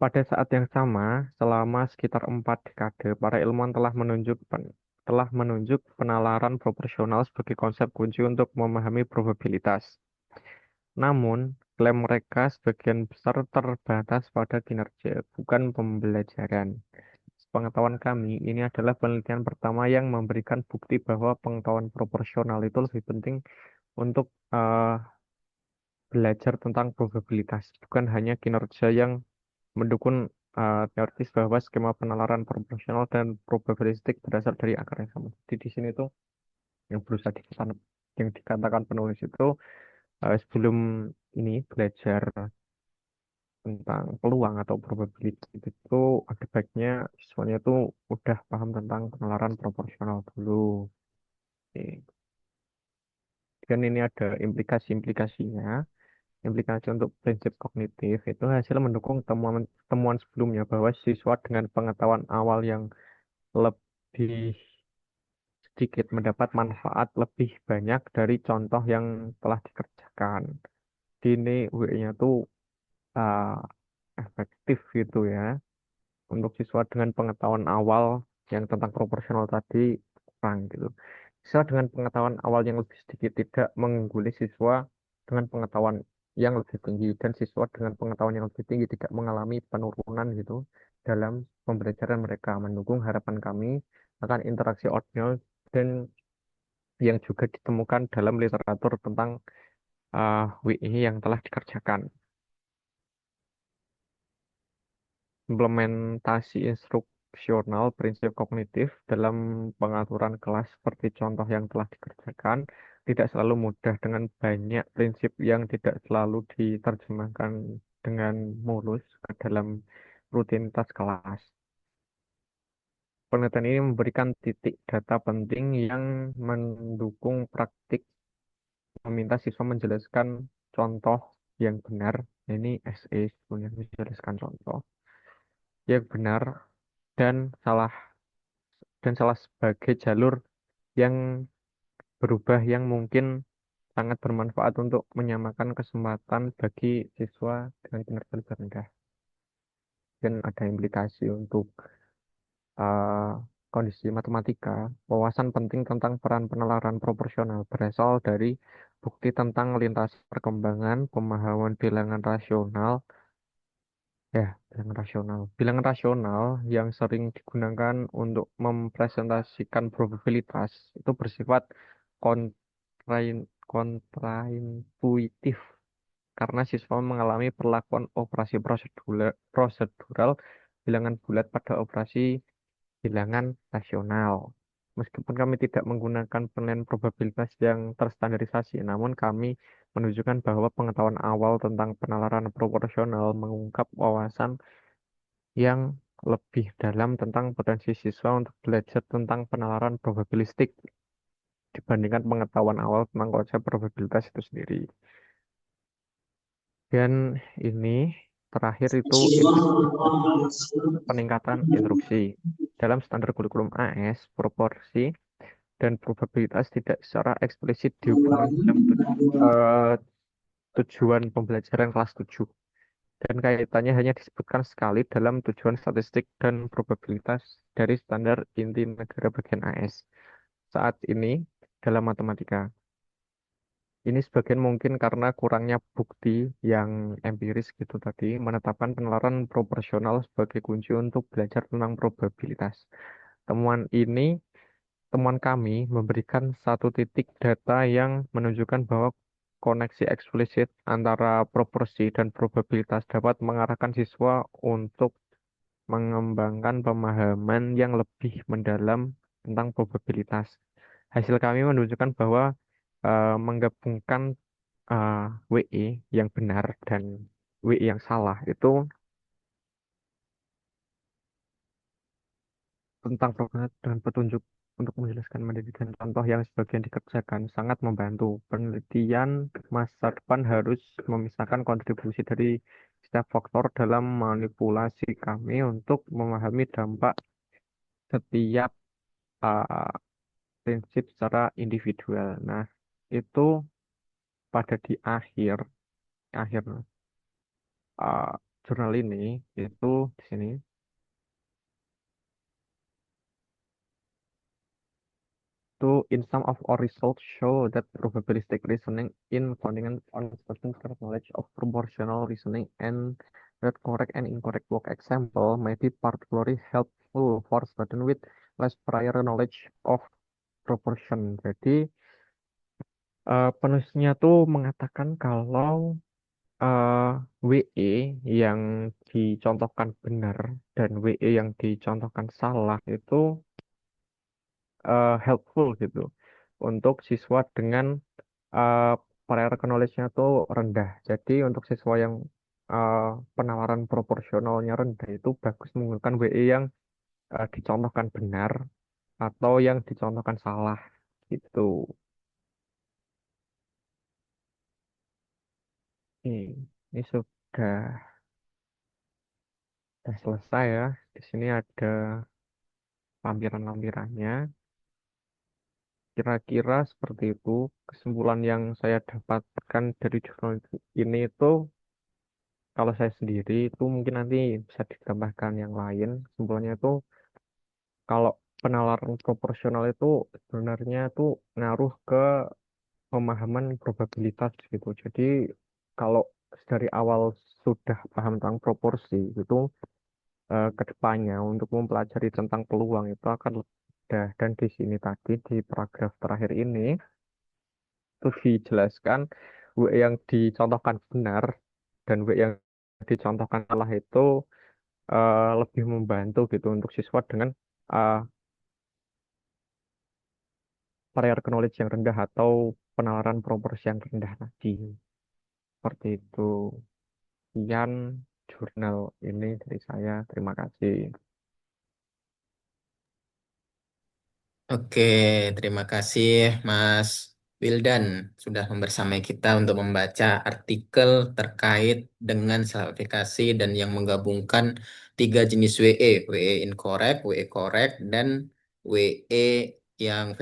Pada saat yang sama, selama sekitar 4 dekade, para ilmuwan telah menunjuk penalaran proporsional sebagai konsep kunci untuk memahami probabilitas. Namun, klaim mereka sebagian besar terbatas pada kinerja, bukan pembelajaran. Pengetahuan kami, ini adalah penelitian pertama yang memberikan bukti bahwa pengetahuan proporsional itu lebih penting untuk belajar tentang probabilitas, bukan hanya kinerja yang mendukung teoritis bahwa skema penalaran proporsional dan probabilistik berasal dari akar yang sama. Jadi di sini tuh yang yang dikatakan penulis itu sebelum ini belajar tentang peluang atau probability itu ada baiknya siswanya tuh udah paham tentang penalaran proporsional dulu. Oke. Dan ini ada implikasi-implikasinya. Implikasi untuk prinsip kognitif itu hasil mendukung temuan temuan sebelumnya bahwa siswa dengan pengetahuan awal yang lebih sedikit mendapat manfaat lebih banyak dari contoh yang telah dikerjakan. Ini W-nya tuh uh, efektif gitu ya. Untuk siswa dengan pengetahuan awal yang tentang proporsional tadi kurang gitu. Siswa dengan pengetahuan awal yang lebih sedikit tidak mengungguli siswa dengan pengetahuan yang lebih tinggi, dan siswa dengan pengetahuan yang lebih tinggi tidak mengalami penurunan gitu dalam pembelajaran mereka, mendukung harapan kami akan interaksi ordinal dan yang juga ditemukan dalam literatur tentang WI yang telah dikerjakan. Implementasi instruksional prinsip kognitif dalam pengaturan kelas seperti contoh yang telah dikerjakan tidak selalu mudah dengan banyak prinsip yang tidak selalu diterjemahkan dengan mulus ke dalam rutinitas kelas. Penelitian ini memberikan titik data penting yang mendukung praktik meminta siswa menjelaskan contoh yang benar. Ini SE sebenarnya menjelaskan contoh yang benar dan salah salah sebagai jalur yang berubah yang mungkin sangat bermanfaat untuk menyamakan kesempatan bagi siswa dengan kinerja lebih rendah. Dan ada implikasi untuk uh, kondisi matematika. Wawasan penting tentang peran penalaran proporsional berasal dari bukti tentang lintas perkembangan pemahaman bilangan rasional. Ya, bilangan rasional. Bilangan rasional yang sering digunakan untuk mempresentasikan probabilitas itu bersifat kontraintuitif karena siswa mengalami perlakuan operasi prosedural bilangan bulat pada operasi bilangan rasional. Meskipun kami tidak menggunakan penilaian probabilitas yang terstandarisasi, namun kami menunjukkan bahwa pengetahuan awal tentang penalaran proporsional mengungkap wawasan yang lebih dalam tentang potensi siswa untuk belajar tentang penalaran probabilistik dibandingkan pengetahuan awal tentang konsep probabilitas itu sendiri. Dan ini terakhir itu peningkatan instruksi. Dalam standar kurikulum AS, proporsi dan probabilitas tidak secara eksplisit dihubungkan dalam eh, tujuan pembelajaran kelas 7. Dan kaitannya hanya disebutkan sekali dalam tujuan statistik dan probabilitas dari standar inti negara bagian AS. Saat ini dalam matematika. Ini sebagian mungkin karena kurangnya bukti yang empiris gitu tadi, menetapkan penalaran proporsional sebagai kunci untuk belajar tentang probabilitas. Temuan ini, temuan kami memberikan satu titik data yang menunjukkan bahwa koneksi eksplisit antara proporsi dan probabilitas dapat mengarahkan siswa untuk mengembangkan pemahaman yang lebih mendalam tentang probabilitas. Hasil kami menunjukkan bahwa menggabungkan eh, WE yang benar dan WE yang salah itu tentang program dan petunjuk untuk menjelaskan materi dan contoh yang sebagian dikerjakan sangat membantu. Penelitian masa depan harus memisahkan kontribusi dari setiap faktor dalam manipulasi kami untuk memahami dampak setiap uh, prinsip secara individual. Nah, itu pada di akhir akhir uh, jurnal ini itu di sini to in some of our results show that probabilistic reasoning in founding on certain kind of knowledge of proportional reasoning and that correct and incorrect work example may be particularly helpful for students with less prior knowledge of proportion. Jadi penulisnya tuh mengatakan kalau eh, WE yang dicontohkan benar dan WE yang dicontohkan salah itu helpful gitu untuk siswa dengan eh, prior knowledge-nya tuh rendah. Jadi untuk siswa yang eh, penawaran proporsionalnya rendah itu bagus menggunakan WE yang dicontohkan benar atau yang dicontohkan salah gitu. Ini sudah selesai ya. Di sini ada lampiran-lampirannya. Kira-kira seperti itu. Kesimpulan yang saya dapatkan dari jurnal ini itu, kalau saya sendiri itu mungkin nanti bisa ditambahkan yang lain. Kesimpulannya itu, kalau penalaran proporsional itu sebenarnya itu ngaruh ke pemahaman probabilitas gitu. Jadi kalau dari awal sudah paham tentang proporsi itu, ke depannya untuk mempelajari tentang peluang itu akan lebih mudah. Dan di sini tadi di paragraf terakhir ini itu dijelaskan W yang dicontohkan benar dan W yang dicontohkan salah itu lebih membantu gitu untuk siswa dengan uh, prior knowledge yang rendah atau penalaran proporsi yang rendah tadi. Seperti itu. Sekian jurnal ini dari saya. Terima kasih. Oke, terima kasih Mas Wildan sudah membersamai kita untuk membaca artikel terkait dengan self aplikasi dan yang menggabungkan tiga jenis WE, WE incorrect, WE correct, dan WE yang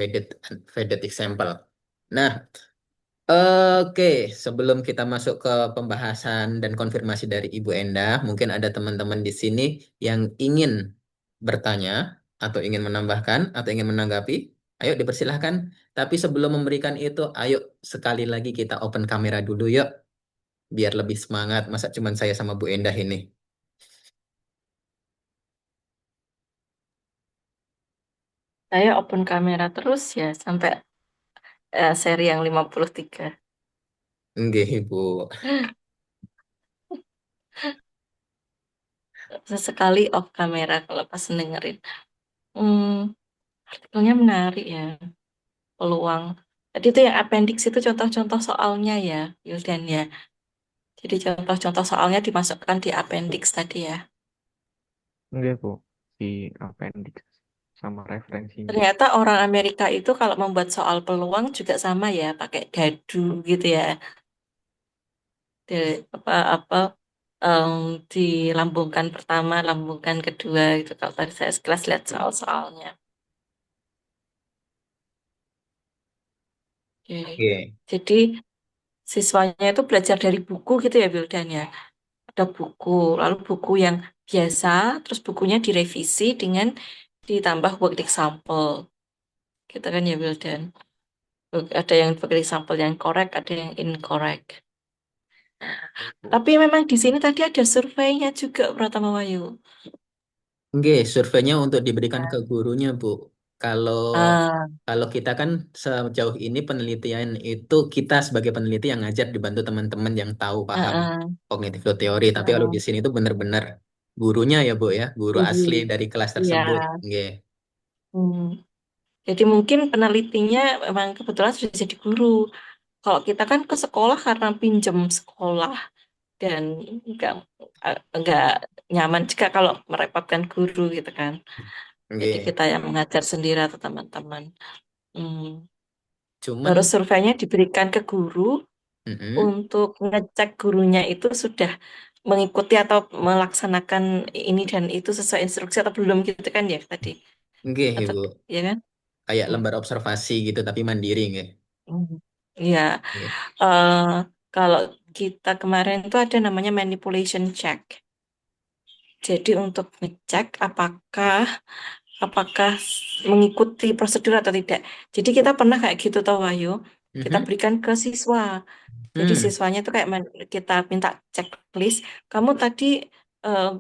faded example. Nah, oke, sebelum kita masuk ke pembahasan dan konfirmasi dari Ibu Endah, mungkin ada teman-teman di sini yang ingin bertanya atau ingin menambahkan atau ingin menanggapi. Ayo dipersilahkan. Tapi sebelum memberikan itu, ayo sekali lagi kita open kamera dulu yuk, biar lebih semangat. Masa cuma saya sama Bu Endah ini. Saya open kamera terus ya sampai seri yang 53. Nggih, Bu. Sesekali off kamera kalau pas dengerin. Hmm, artikelnya menarik ya, peluang. Tadi itu yang appendix itu contoh-contoh soalnya ya, Yuldan ya. Jadi contoh-contoh soalnya dimasukkan di appendix tadi ya. Enggak, Bu. Di appendix sama referensinya. Ternyata orang Amerika itu kalau membuat soal peluang juga sama ya, pakai dadu gitu ya. Apa em, dilambungkan pertama, lambungkan kedua gitu. Kalau tadi saya sekelas lihat soal-soalnya. Oke. Oke. Jadi siswanya itu belajar dari buku gitu ya, Wildan ya. Ada buku, lalu buku yang biasa, terus bukunya direvisi dengan ditambah work example. Gitu kan ya, Wildan. Ada yang work example yang correct, ada yang incorrect. Bu. Tapi memang di sini tadi ada surveinya juga, Pratama Wahyu. Oke, surveinya untuk diberikan ke Ya. gurunya, Bu. Kalau Ah, kalau kita kan sejauh ini penelitian itu kita sebagai peneliti yang ngajar dibantu teman-teman yang tahu ah, paham ah, kognitif teori. Tapi kalau di ah. sini itu benar-benar gurunya ya, Bu ya, guru asli Guru. dari kelas Iya. tersebut. Oke. Hmm. Jadi mungkin penelitinya memang kebetulan sudah jadi guru. Kalau kita kan ke sekolah karena pinjem sekolah dan nggak nggak nyaman juga kalau merepotkan guru gitu kan. Jadi Oke. kita yang mengajar sendiri atau teman-teman. Hmm. Terus Cuman surveinya diberikan ke guru mm-mm. untuk ngecek gurunya itu sudah mengikuti atau melaksanakan ini dan itu sesuai instruksi atau belum gitu kan ya tadi. Oke, Atau Ibu. ya kan? Kayak Hmm. lembar observasi gitu tapi mandiri nggak? Hmm. Iya, Oke. eh, kalau kita kemarin itu ada namanya manipulation check. Jadi untuk ngecek apakah mengikuti prosedur atau tidak. Jadi kita pernah kayak gitu tahu Wahyu, kita Mhm. berikan ke siswa. Jadi Hmm. siswanya itu kayak kita minta checklist, kamu tadi eh,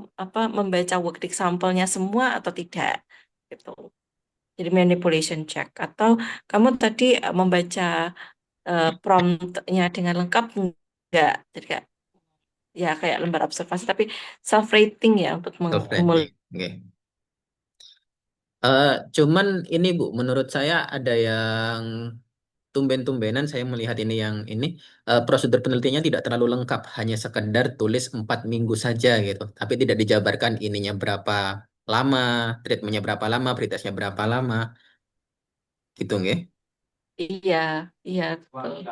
membaca work example-nya semua atau tidak gitu. Jadi manipulation check atau kamu tadi membaca promptnya dengan lengkap enggak. Jadi kayak ya kayak lembar observasi tapi self rating ya untuk Self-branding. Oke. Eh, cuman ini Bu, menurut saya ada yang tumben-tumbenan saya melihat ini yang ini prosedur penelitiannya tidak terlalu lengkap, hanya sekedar tulis 4 minggu saja gitu, tapi tidak dijabarkan ininya berapa lama, treatmentnya berapa lama, pretestnya berapa lama, gitu nggih. iya, iya, betul.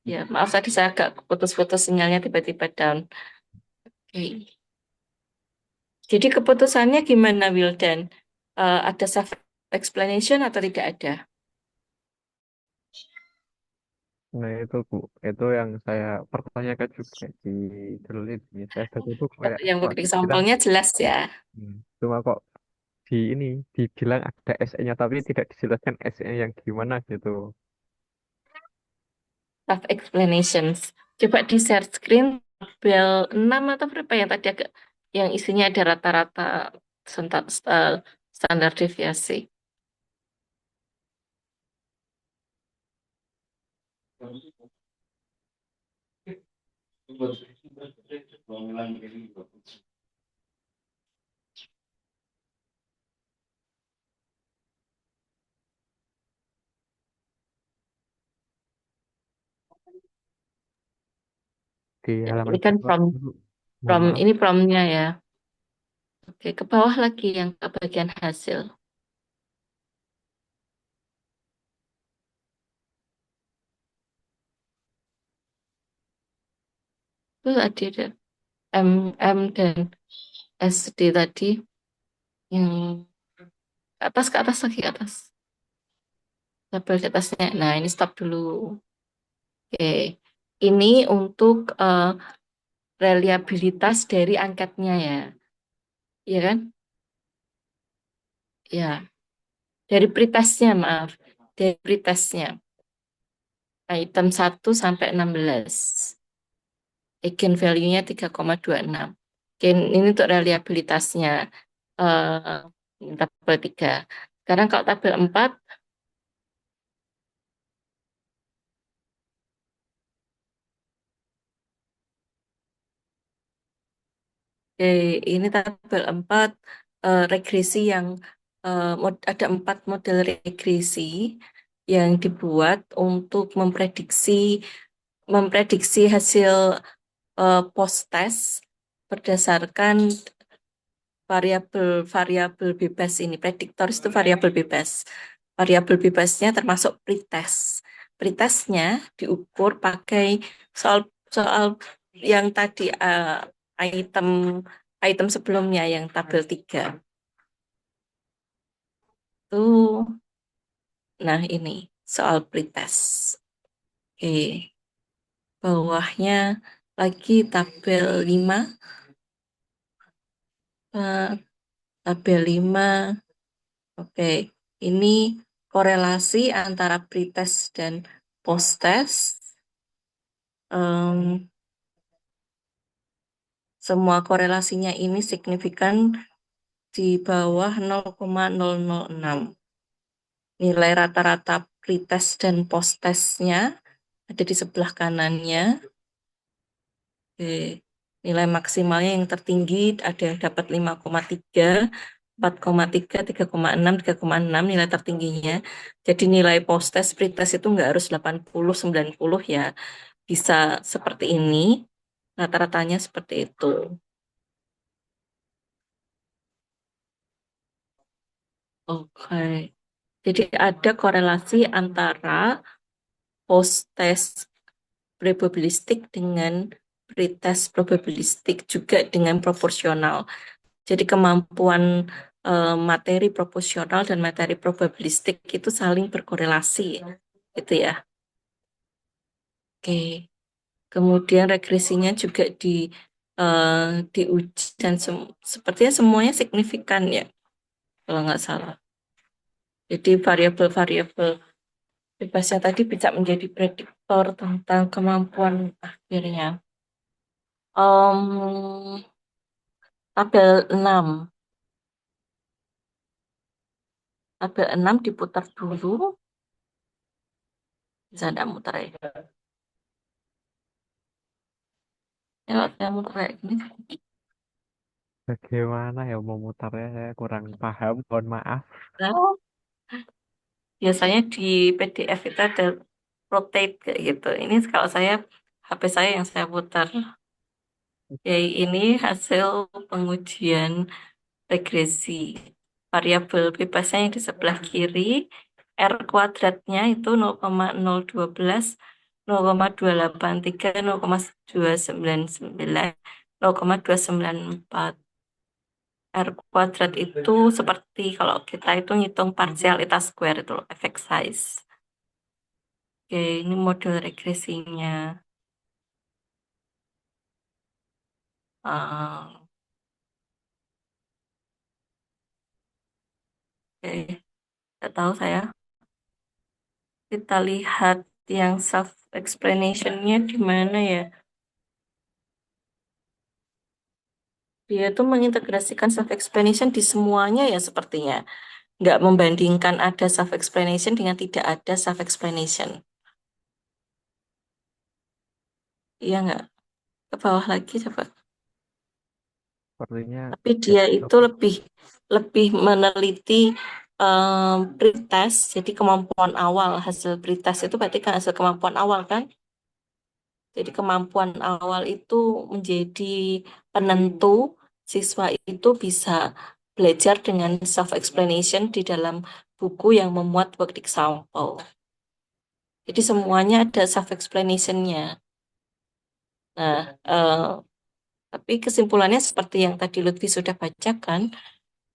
Ya, maaf tadi saya agak putus-putus sinyalnya tiba-tiba down. Oke. Jadi keputusannya gimana, Wildan? Ada self explanation atau tidak ada? Nah itu Bu, itu yang saya pertanyakan juga di judul ini. Saya baca itu kayak Yang kok work dibilang, example-nya jelas ya. cuma kok di ini dibilang ada SE-nya tapi tidak dijelaskan SE yang gimana gitu. Self explanations. Coba di share screen tabel 6 atau berapa yang tadi agak yang isinya ada rata-rata standar, standar deviasi. Di halaman Ini kan berapa dulu? Mohon from maaf. ini promnya ya. Oke, ke bawah lagi yang ke bagian hasil. Itu ada M dan SD tadi yang ke atas lagi ke atas. Tabel di atasnya. Nah, ini stop dulu. Oke. Ini untuk reliabilitas dari angkatnya ya. Iya kan? Ya, dari pretestnya maaf. Dari pretestnya. Item 1 sampai 16. Eigen value-nya 3,26. Oke, ini untuk reliabilitasnya. Tabel 3. Sekarang kalau tabel 4, ini tabel 4 regresi yang ada 4 model regresi yang dibuat untuk memprediksi hasil post test berdasarkan variabel bebas ini. Prediktor itu variabel bebas. Variabel bebasnya termasuk pretest. Pretestnya diukur pakai soal soal yang tadi item item sebelumnya yang tabel 3. Tuh, nah ini soal pretest. Oke, bawahnya lagi tabel 5. Tabel 5. Oke, ini korelasi antara pretest dan posttest. Em, semua korelasinya ini signifikan di bawah 0,006. Nilai rata-rata pretest dan posttestnya ada di sebelah kanannya. Oke. Nilai maksimalnya yang tertinggi ada yang dapat 5,3, 4,3, 3,6, 3,6 nilai tertingginya. Jadi nilai post-test, pre-test itu nggak harus 80, 90 ya. Bisa seperti ini, rata-ratanya seperti itu. Oke. Jadi ada korelasi antara post-test probabilistik dengan pre-test probabilistik juga dengan proporsional. Jadi kemampuan materi proporsional dan materi probabilistik itu saling berkorelasi, gitu ya. Oke. Kemudian regresinya juga eh, diuji dan sepertinya semuanya signifikan ya, kalau nggak salah. Jadi variabel-variabel bebasnya tadi bisa menjadi prediktor tentang kemampuan akhirnya. Em, tabel 6. Tabel 6 diputar dulu. Bisa tidak muter ya? Ya, saya muter kayak gini. Bagaimana ya memutarnya? Saya kurang paham. Mohon maaf. Nah, biasanya di PDF itu ada rotate kayak gitu. Ini kalau saya, HP saya yang saya putar. Ya, ini hasil pengujian regresi. Variabel bebasnya yang di sebelah kiri, R kuadratnya itu 0,012, 0,283, 0,299, 0,294. R kuadrat itu seperti kalau kita itu ngitung parsialitas square itu loh, effect size. Oke, ini model regresinya. Ah, oke, nggak tahu saya. Kita lihat yang self explanationnya di mana ya? Dia tuh mengintegrasikan self explanation di semuanya ya sepertinya. Nggak membandingkan ada self explanation dengan tidak ada self explanation. Iya nggak? Ke bawah lagi coba. Sepertinya Tapi ya, dia itu lebih lebih meneliti pretest, jadi kemampuan awal. Hasil pretest itu berarti kan hasil kemampuan awal kan? Jadi kemampuan awal itu menjadi penentu siswa itu bisa belajar dengan self explanation di dalam buku yang memuat work example. Jadi semuanya ada self explanationnya. Nah, tapi kesimpulannya seperti yang tadi Lutfi sudah bacakan,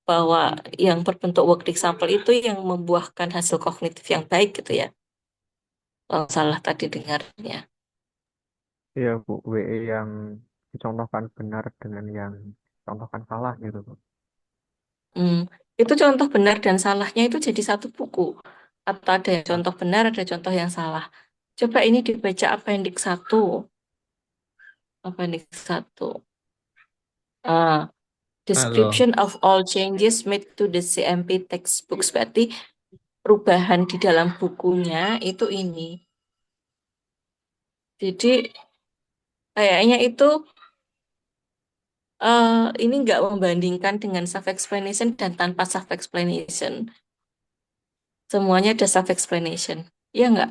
bahwa yang berbentuk work example itu yang membuahkan hasil kognitif yang baik gitu ya. Kalau salah tadi dengarnya. iya Bu, WE yang dicontohkan benar dengan yang dicontohkan salah gitu Bu. Hmm, itu contoh benar dan salahnya itu jadi satu buku. Atau ada yang contoh benar, ada contoh yang salah. Coba ini dibaca appendix 1. Appendix 1. Ah, Kalau description of all changes made to the CMP textbooks. Berarti perubahan di dalam bukunya itu ini. Jadi kayaknya itu ini nggak membandingkan dengan self-explanation dan tanpa self-explanation. Semuanya ada self-explanation. Iya nggak?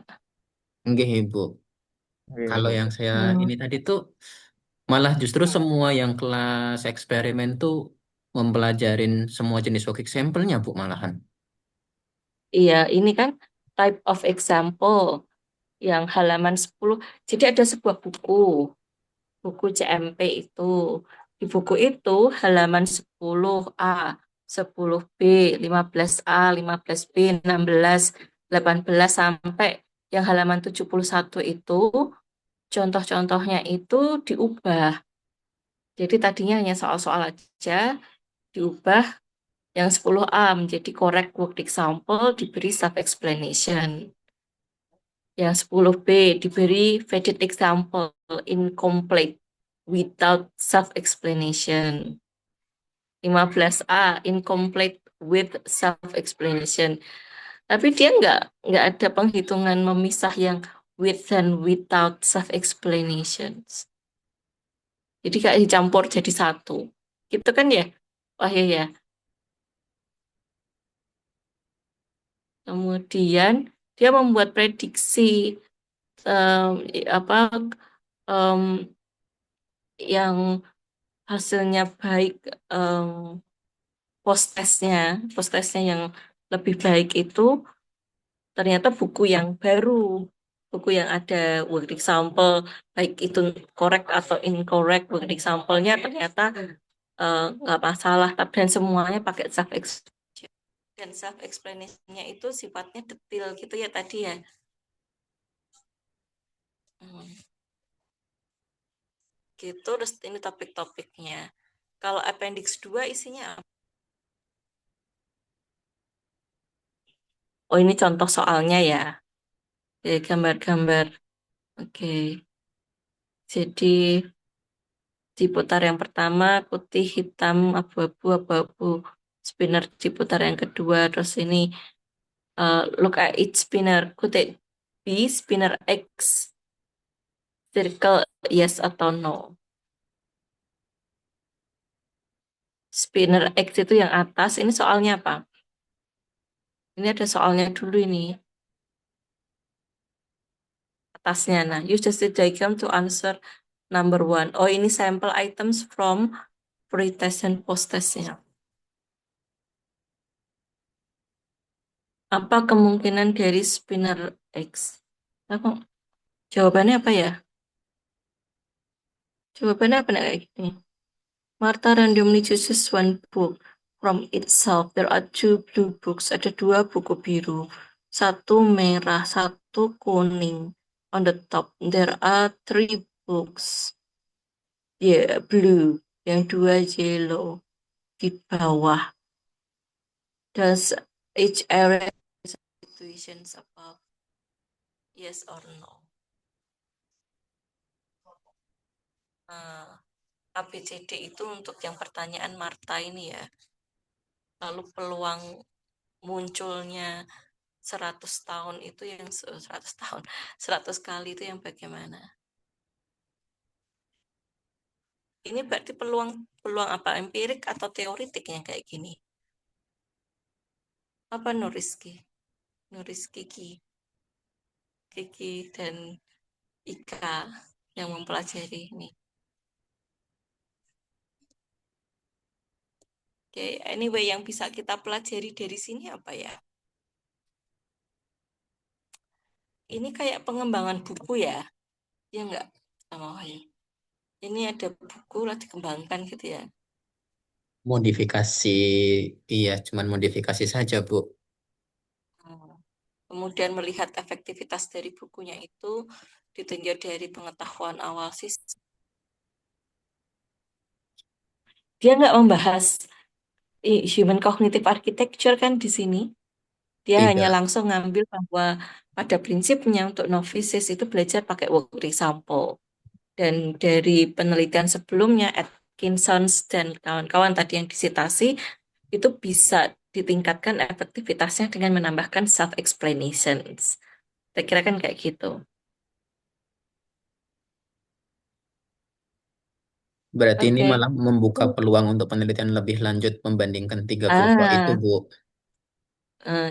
enggak Ibu. Iya Kalau Bu. yang saya Hmm. ini tadi tuh malah justru semua yang kelas eksperimen tuh mempelajarin semua jenis work example-nya, Bu, malahan. Iya, ini kan type of example yang halaman 10. Jadi ada sebuah buku CMP itu. Di buku itu halaman 10A, 10B, 15A, 15B, 16, 18 sampai yang halaman 71 itu contoh-contohnya itu diubah. Jadi tadinya hanya soal-soal aja, diubah yang 10A menjadi correct work example diberi self-explanation. Yang 10B diberi valid example incomplete without self-explanation. 15A incomplete with self-explanation. Tapi dia nggak ada penghitungan memisah yang with dan without self-explanations. Jadi kayak dicampur jadi satu. Gitu kan ya? Wah ya ya. Kemudian dia membuat prediksi apa em, yang hasilnya baik, em, post-testnya yang lebih baik itu ternyata buku yang baru, buku yang ada work example, baik itu correct atau incorrect work example-nya ternyata nggak masalah, dan semuanya pakai self explanation. Dan self explanation-nya itu sifatnya detail gitu ya tadi ya. Hmm, gitu, terus ini topik-topiknya. Kalau appendix 2 isinya apa? Oh, ini contoh soalnya ya. Jadi gambar-gambar. Oke. Jadi diputar yang pertama putih, hitam, abu-abu, abu-abu. Spinner diputar yang kedua. Terus ini look at each spinner. Could it be spinner X circle yes atau no? Spinner X itu yang atas. Ini soalnya apa? Ini ada soalnya dulu ini. Atasnya. Nah, use the diagram to answer number one. Oh, ini sampel items from pre-test and post-testnya. Apa kemungkinan dari spinner X? Apa? Jawabannya apa ya? Jawabannya apa nih kayak gini? Martha randomly chooses one book from itself. There are two blue books. Ada dua buku biru. Satu merah, satu kuning. On the top, there are three books. Yeah, blue. Yang dua yellow. Di bawah. Does each area have situations above? Yes or no? Nah, ABCD itu untuk yang pertanyaan Martha ini ya. Lalu peluang munculnya 100 tahun itu yang 100 tahun, 100 kali itu yang bagaimana? Ini berarti peluang peluang apa, empirik atau teoritik yang kayak gini? Apa Nuriski? Nuriski Kiki dan Ika yang mempelajari ini. Oke, anyway yang bisa kita pelajari dari sini apa ya? Ini kayak pengembangan buku ya, ya enggak? Sama Wahyu. Ini ada buku lah dikembangkan gitu ya. Modifikasi, iya, cuman modifikasi saja, Bu. Hmm. Kemudian melihat efektivitas dari bukunya itu ditinjau dari pengetahuan awal sih. Dia nggak membahas human cognitive architecture kan di sini. Dia hanya Tidak. langsung ngambil bahwa pada prinsipnya untuk novices itu belajar pakai work example. Dan dari penelitian sebelumnya, Atkinson dan kawan-kawan tadi yang disitasi, itu bisa ditingkatkan efektivitasnya dengan menambahkan self-explanations. Saya kira kan kayak gitu. Berarti ini Oke. malah membuka peluang untuk penelitian lebih lanjut membandingkan 32 itu, Ah, Bu.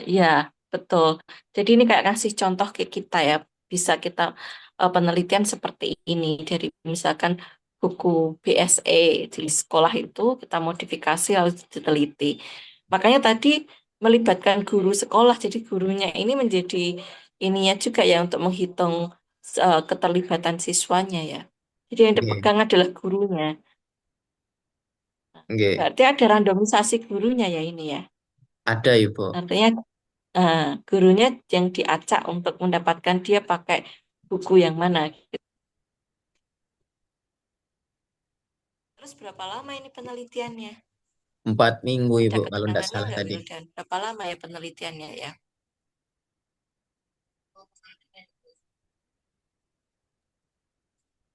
iya, betul. Jadi ini kayak kasih contoh ke kita ya. Bisa kita penelitian seperti ini dari misalkan buku BSE di sekolah itu kita modifikasi lalu diteliti. Makanya tadi melibatkan guru sekolah, jadi gurunya ini menjadi ininya juga ya untuk menghitung keterlibatan siswanya ya. Jadi yang Oke, dipegang adalah gurunya. oke. Berarti ada randomisasi gurunya ya ini ya. Ada Ibu. Artinya gurunya yang diacak untuk mendapatkan dia pakai buku yang mana. Terus berapa lama ini penelitiannya? 4 minggu Ada Ibu kalau tidak keterangannya salah nggak tadi. Wildan? Berapa lama ya penelitiannya ya?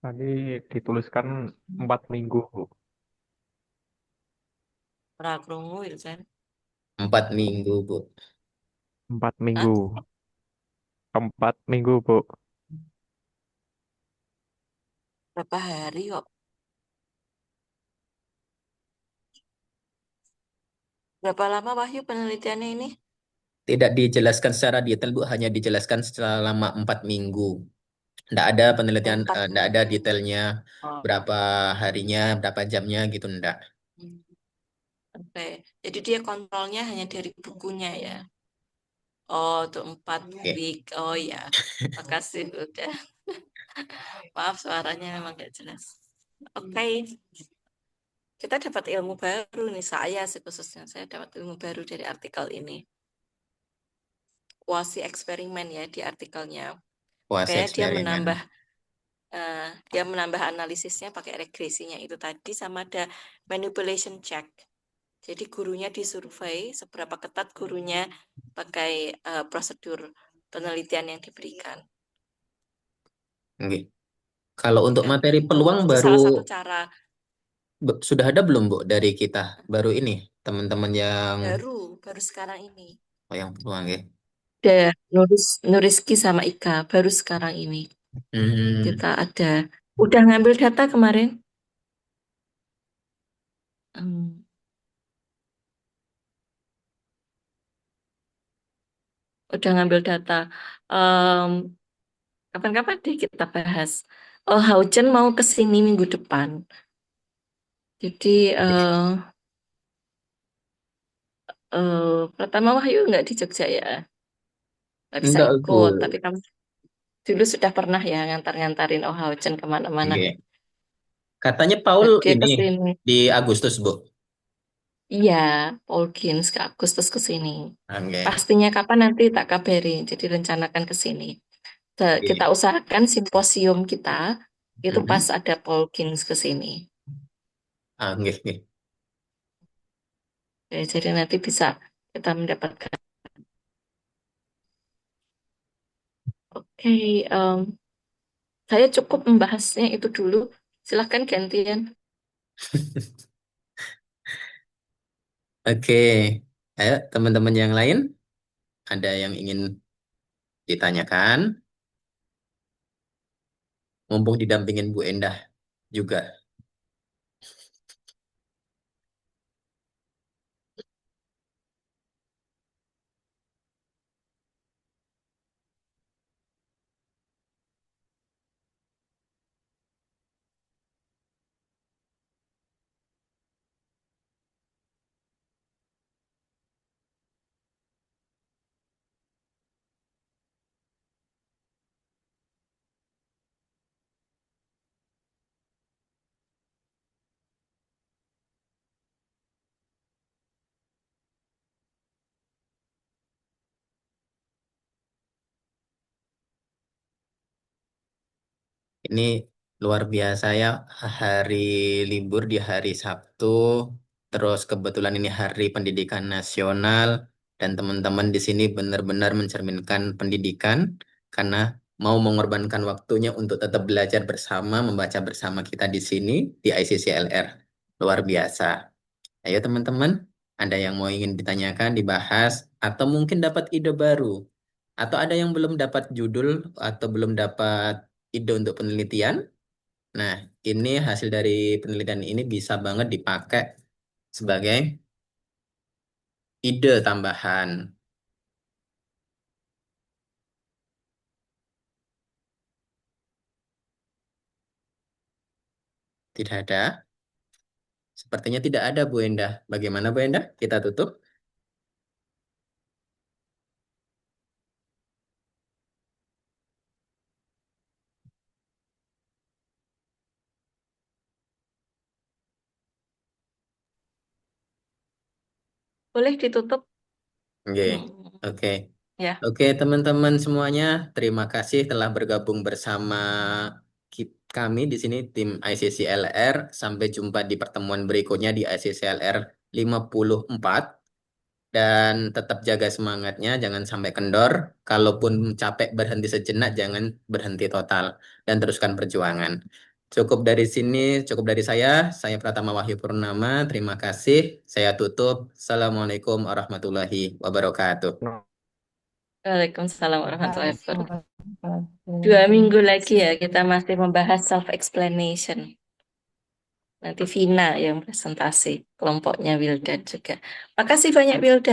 Tadi dituliskan 4 minggu, Bu. 4 minggu Wildan. 4 minggu Bu. 4 minggu. Hah? 4 minggu, Bu. Berapa hari kok? Berapa lama Wahyu penelitiannya ini? Tidak dijelaskan secara detail Bu, hanya dijelaskan selama 4 minggu. Tidak ada penelitian, Empat tidak ada minggu. detailnya Oh. berapa harinya, berapa jamnya gitu, enggak. Hmm. Oke. Jadi dia kontrolnya hanya dari bukunya ya. Oh, untuk 4 week. Oh ya. Makasih udah. Maaf suaranya memang gak jelas. Oke. Kita dapat ilmu baru nih, saya sih khususnya. Saya dapat ilmu baru dari artikel ini. Quasi eksperimen ya di artikelnya. Puasa Makanya eksperimen. dia menambah analisisnya pakai regresinya itu tadi sama ada manipulation check. Jadi gurunya disurvei seberapa ketat gurunya pakai prosedur penelitian yang diberikan. Oke. Kalau untuk Ya. materi peluang Itu baru salah satu cara sudah ada belum Bu dari kita? Baru ini teman-teman yang baru baru sekarang ini. yang peluang ya. Ada Nuriski sama Ika baru sekarang ini. Hmm, Kita ada udah ngambil data kemarin. Hmm, udah ngambil data. Em, Kapan-kapan deh kita bahas. Oh, Hauchen mau ke sini minggu depan. Jadi pertama Wahyu nggak di Jogja ya, nggak bisa enggak Bu. ikut. Tapi kamu dulu sudah pernah ya ngantar-ngantarin Oh Hauchen kemana-mana. Oke. Katanya Paul Nah, dia ini ke sini. di Agustus Bu. Iya, Paul Gins ke Agustus ke sini. Oke. Pastinya kapan nanti tak kabarin. Jadi rencanakan ke sini. Kita Oke. usahakan simposium kita itu pas Mhm. ada Paul Gins ke sini. Oke, oke. Ya, jadi nanti bisa kita mendapatkan. Oke, saya cukup membahasnya itu dulu. Silahkan gantian. Oke. Ayo teman-teman yang lain ada yang ingin ditanyakan? Mumpung didampingin Bu Endah juga. Ini luar biasa ya, hari libur di hari Sabtu, terus kebetulan ini Hari Pendidikan Nasional, dan teman-teman di sini benar-benar mencerminkan pendidikan karena mau mengorbankan waktunya untuk tetap belajar bersama, membaca bersama kita di sini di ICCLR. Luar biasa. Ayo teman-teman, ada yang mau ingin ditanyakan, dibahas, atau mungkin dapat ide baru, atau ada yang belum dapat judul atau belum dapat ide untuk penelitian. Nah, ini hasil dari penelitian ini bisa banget dipakai sebagai ide tambahan. Tidak ada. Sepertinya tidak ada, Bu Endah. Bagaimana, Bu Endah? Kita tutup. Boleh ditutup. Oke, Hmm, oke. ya. Oke, teman-teman semuanya, terima kasih telah bergabung bersama kami di sini, tim ICCLR. Sampai jumpa di pertemuan berikutnya di ICCLR 54. Dan tetap jaga semangatnya, jangan sampai kendor. Kalaupun capek berhenti sejenak, jangan berhenti total. Dan teruskan perjuangan. Cukup dari sini, cukup dari saya. Saya Pratama Wahyu Purnama. Terima kasih. Saya tutup. Assalamualaikum warahmatullahi wabarakatuh. No. Waalaikumsalam warahmatullahi wabarakatuh. 2 minggu lagi ya kita masih membahas self explanation. Nanti Vina yang presentasi, kelompoknya Wildan juga. Makasih banyak Wildan.